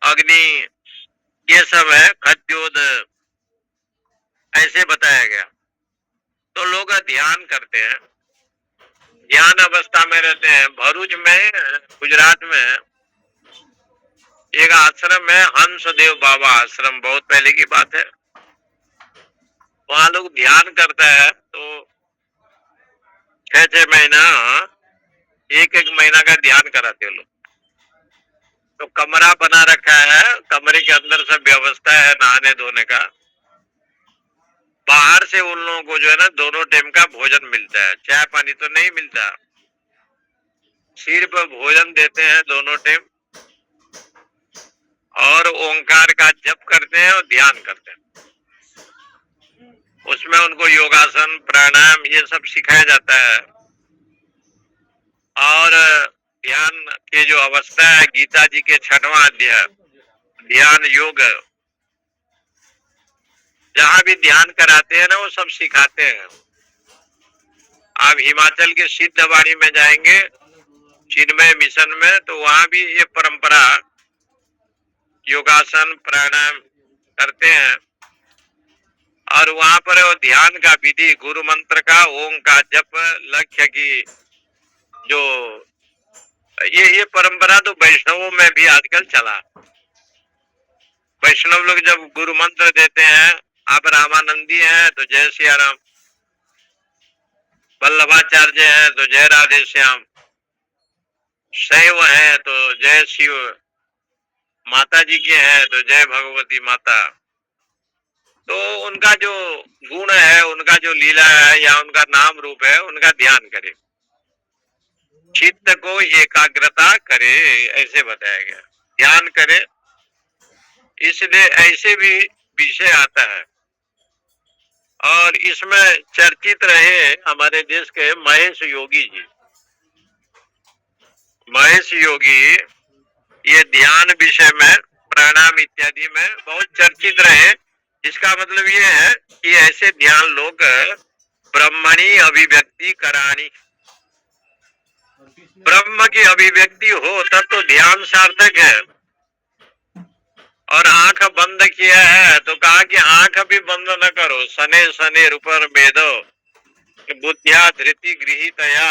[SPEAKER 2] अग्नि ये सब है, खद्योत ऐसे बताया गया। तो लोग ध्यान करते हैं, ध्यान अवस्था में रहते हैं। भरूच में गुजरात में एक आश्रम है, हंसदेव बाबा आश्रम, बहुत पहले की बात है। वहां लोग ध्यान करता है तो 6-6 महीना, एक महीना का ध्यान कराते हैं लोग। तो कमरा बना रखा है, कमरे के अंदर सब व्यवस्था है नहाने धोने का। बाहर से उन लोगों को जो है ना दोनों टाइम का भोजन मिलता है, चाय पानी तो नहीं मिलता, सिर्फ भोजन देते हैं दोनों टाइम। और ओंकार का जप करते हैं और ध्यान करते हैं। उसमें उनको योगासन प्राणायाम ये सब सिखाया जाता है। और ध्यान के जो अवस्था है, गीता जी के 6वां अध्याय ध्यान योग, जहां भी ध्यान कराते हैं ना वो सब सिखाते हैं। आप हिमाचल के सिद्धवाणी में जाएंगे चिन्मय मिशन में, तो वहां भी ये परंपरा योगासन प्राणायाम करते हैं। और वहां पर वो ध्यान का विधि, गुरु मंत्र का, ओम का जप, लक्ष्य की जो ये परंपरा तो वैष्णवों में भी आजकल चला। वैष्णव लोग जब गुरु मंत्र देते हैं, आप रामानंदी हैं तो जय सिया राम, वल्लभाचार्य हैं तो जय राधे श्याम, शैव है तो जय शिव, माता जी के हैं तो जय भगवती माता। तो उनका जो गुण है, उनका जो लीला है या उनका नाम रूप है, उनका ध्यान करे, चित्त को एकाग्रता करे, ऐसे बताया गया। ध्यान करे, इसलिए ऐसे भी विषय आता है। और इसमें चर्चित रहे हमारे देश के महेश योगी जी। महेश योगी ये ध्यान विषय में, प्राणायाम इत्यादि में बहुत चर्चित रहे। इसका मतलब ये है कि ऐसे ध्यान लोग ब्रह्मणी अभिव्यक्ति करानी, ब्रह्म की अभिव्यक्ति हो तब तो ध्यान सार्थक है। और आंख बंद किया है तो कहा कि आंख भी बंद न करो, सने सने रूपर वेदो बुद्धिया धृति गृहीतया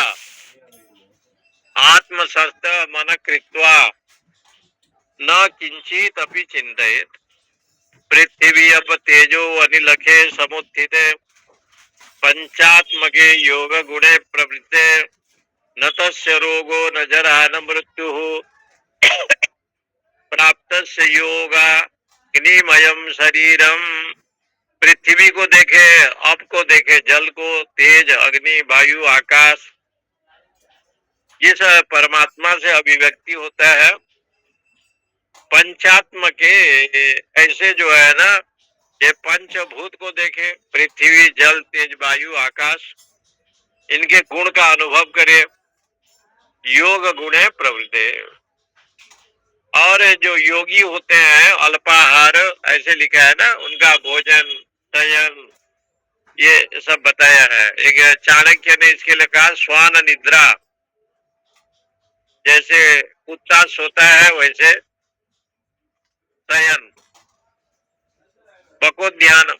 [SPEAKER 2] आत्मसस्त मन कृत्वा न किंचित अपि चिंतयेत। पृथ्वी अप तेजो अनिलखे समुत्थिते पंचात्मके योग गुणे प्रवृत्ते न तस्य रोगो न जरा न मृत्यु प्राप्तस्य योगाग्निमयम शरीरम। पृथ्वी को देखे, अप को देखे, जल को, तेज, अग्नि, वायु, आकाश, ये सब परमात्मा से अभिव्यक्ति होता है। पंचात्म के ऐसे जो है ना, ये पंचभूत को देखे, पृथ्वी, जल, तेज, वायु, आकाश, इनके गुण का अनुभव करे। योग गुणे प्रवृत्ते। और जो योगी होते हैं अल्पाहार ऐसे लिखा है ना, उनका भोजन शयन ये सब बताया है। एक चाणक्य ने इसके लिए कहा स्वान निद्रा, जैसे कुत्ता सोता है वैसे शयन। बको ध्यान,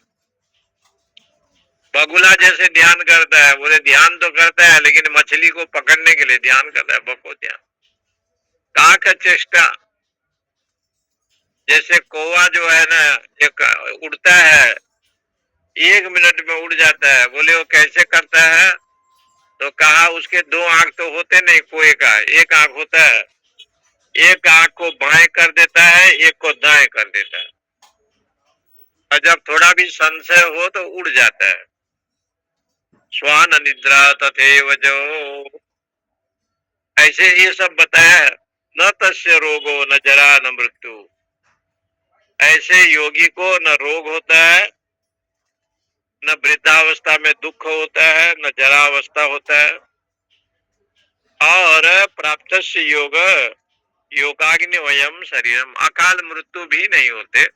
[SPEAKER 2] बगुला जैसे ध्यान करता है, बोले ध्यान तो करता है लेकिन मछली को पकड़ने के लिए ध्यान करता है, बको ध्यान। काक चेष्टा, जैसे कौवा जो है ना, एक उड़ता है, 1 मिनट में उड़ जाता है। बोले वो कैसे करता है, तो कहा उसके 2 आंख तो होते नहीं, कोई का 1 आंख होता है। एक आंख को बाएं कर देता है, एक को दाएं कर देता है, और जब थोड़ा भी संशय हो तो उड़ जाता है। स्वान निद्रा तथैव जो, ऐसे ये सब बताया है। न तस्य रोगो न जरा न मृत्यु, ऐसे योगी को न रोग होता है, न वृद्धावस्था में दुख होता है, न जरावस्था होता है। और प्राप्त योग योगाग्निमयम शरीरम, अकाल मृत्यु भी नहीं होते।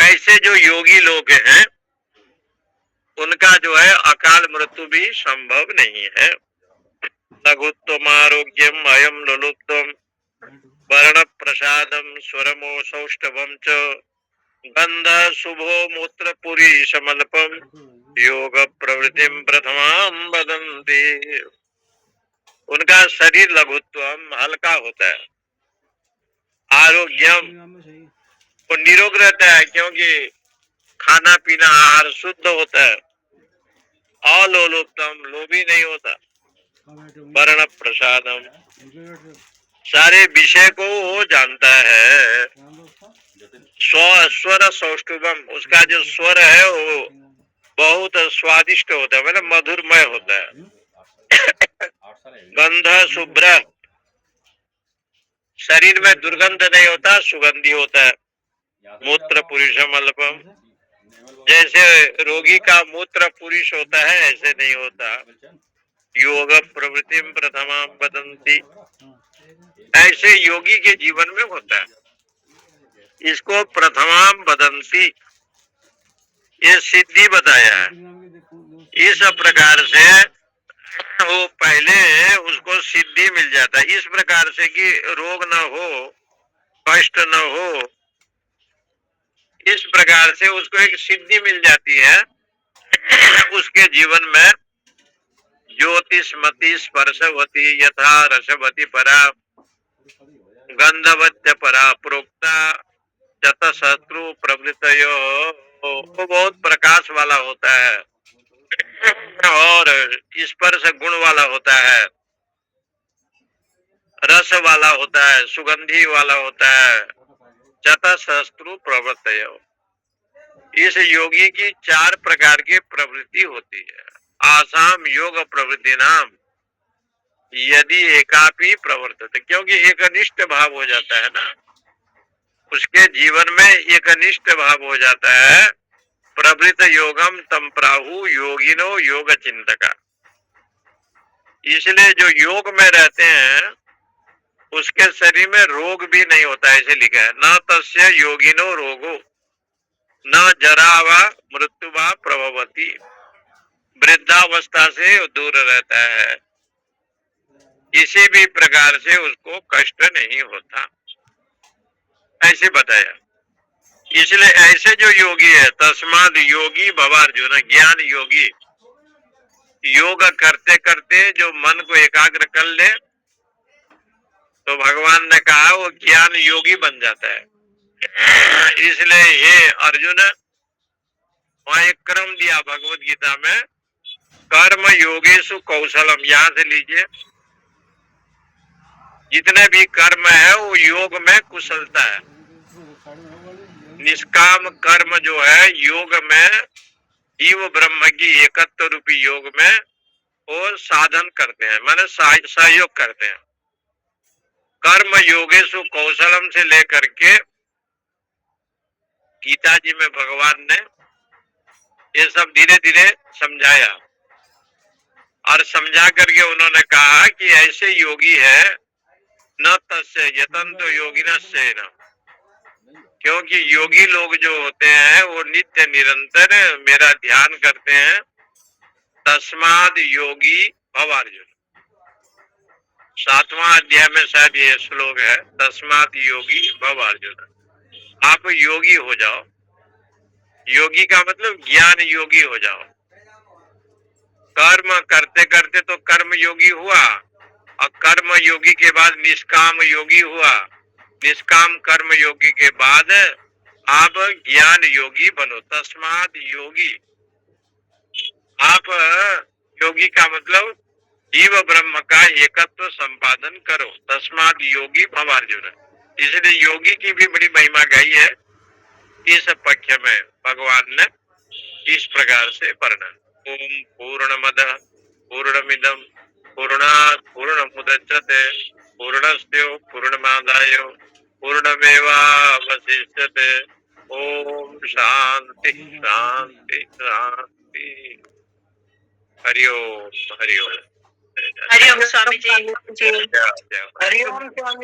[SPEAKER 2] ऐसे जो योगी लोग हैं उनका जो है अकाल मृत्यु भी संभव नहीं है। लघुत्वम आरोग्यम अयम लुलुप्तम वर्ण प्रसादम स्वरमो सौष्ठवम च गंध शुभो मूत्र पुरी समल्पम योग प्रवृत्तिम प्रथमाम वदन्ति। उनका शरीर लघुत्वम हल्का होता है, आरोग्यम वो निरोग रहता है, क्योंकि खाना पीना आहार शुद्ध होता है। अलोलुप्तम, लोभी नहीं होता। वर्ण प्रसादम, सारे विषय को वो जानता है। स्वर सौष्ठुभम, उसका जो स्वर है वो बहुत स्वादिष्ट होता है, मतलब मधुरमय होता है। गंध शुभ्र, शरीर में दुर्गंध नहीं होता, सुगंधी होता है। मूत्र पुरुषम अल्पम, जैसे रोगी का मूत्र पुरुष होता है ऐसे नहीं होता। योग प्रवृत्ति प्रथमा वदन्ति, ऐसे योगी के जीवन में होता है। इसको प्रथमा वदन्ति, ये सिद्धि बताया है। इस प्रकार से वो पहले उसको सिद्धि मिल जाता है, इस प्रकार से कि रोग न हो, कष्ट न हो, इस प्रकार से उसको एक सिद्धि मिल जाती है। उसके जीवन में ज्योतिषमती स्पर्शवती यथा रसवती परा गंधवत्य परा प्रोक्ता जत शत्रु प्रवृत्तयो, वो बहुत प्रकाश वाला होता है और स्पर्श गुण वाला होता है, रस वाला होता है, सुगंधी वाला होता है। जत शत्रु प्रवृत्तयो, इस योगी की 4 प्रकार की प्रवृत्ति होती है। आसाम योग प्रवृत्ति नाम यदि एकापि प्रवर्तित, क्योंकि एकनिष्ठ भाव हो जाता है ना, उसके जीवन में एकनिष्ठ भाव हो जाता है। प्रवृत्त योगम तम प्राहु योगिनो योग चिंतका, इसलिए जो योग में रहते हैं उसके शरीर में रोग भी नहीं होता, ऐसे लिखा है। न तस्य योगिनो रोगो न जरा व मृत्यु व प्रभवती, वृद्धावस्था से दूर रहता है, किसी भी प्रकार से उसको कष्ट नहीं होता, ऐसे बताया। इसलिए ऐसे जो योगी है, तस्माद योगी भवार्जुन, ज्ञान योगी, योग करते करते जो मन को एकाग्र कर ले तो भगवान ने कहा वो ज्ञान योगी बन जाता है। इसलिए हे अर्जुन, वहां एक क्रम दिया भगवत गीता में, कर्म योगेशु कौशलम, यहां से लीजिए, जितने भी कर्म है वो योग में कुशलता है। निष्काम कर्म जो है योग में, जीव ब्रह्म की एकत्व रूपी योग में वो साधन करते हैं, माने सहयोग करते हैं। कर्म योगेशु कौशलम से लेकर के गीता जी में भगवान ने ये सब धीरे धीरे समझाया, और समझा करके उन्होंने कहा कि ऐसे योगी है न तस्य यतन्तो योगिनस्य न, क्योंकि योगी लोग जो होते हैं वो नित्य निरंतर मेरा ध्यान करते हैं। तस्माद योगी भवार्जुन, 7वां अध्याय में शायद ये श्लोक है, तस्माद योगी भवार्जुन, आप योगी हो जाओ। योगी का मतलब ज्ञान योगी हो जाओ। कर्म करते करते तो कर्म योगी हुआ, और कर्म योगी के बाद निष्काम योगी हुआ, निष्काम कर्म योगी के बाद आप ज्ञान योगी बनो। तस्माद योगी, आप योगी का मतलब जीव ब्रह्म का एकत्व संपादन करो। तस्माद योगी भवार्जुन, इसलिए योगी की भी बड़ी महिमा गाई है इस पक्ष में भगवान ने इस प्रकार से वर्णन। ओम पूर्णमद पूर्णमिदम पूर्णात् पूर्णमुदच्यते पूर्णस्य पूर्णमादाय पूर्णमेवावशिष्यते। ओम शांति शांति शांति। हरि ओम हरि ओम।
[SPEAKER 3] हरिओम स्वामी जी।
[SPEAKER 2] जय जय।
[SPEAKER 3] हरिओम स्वामी।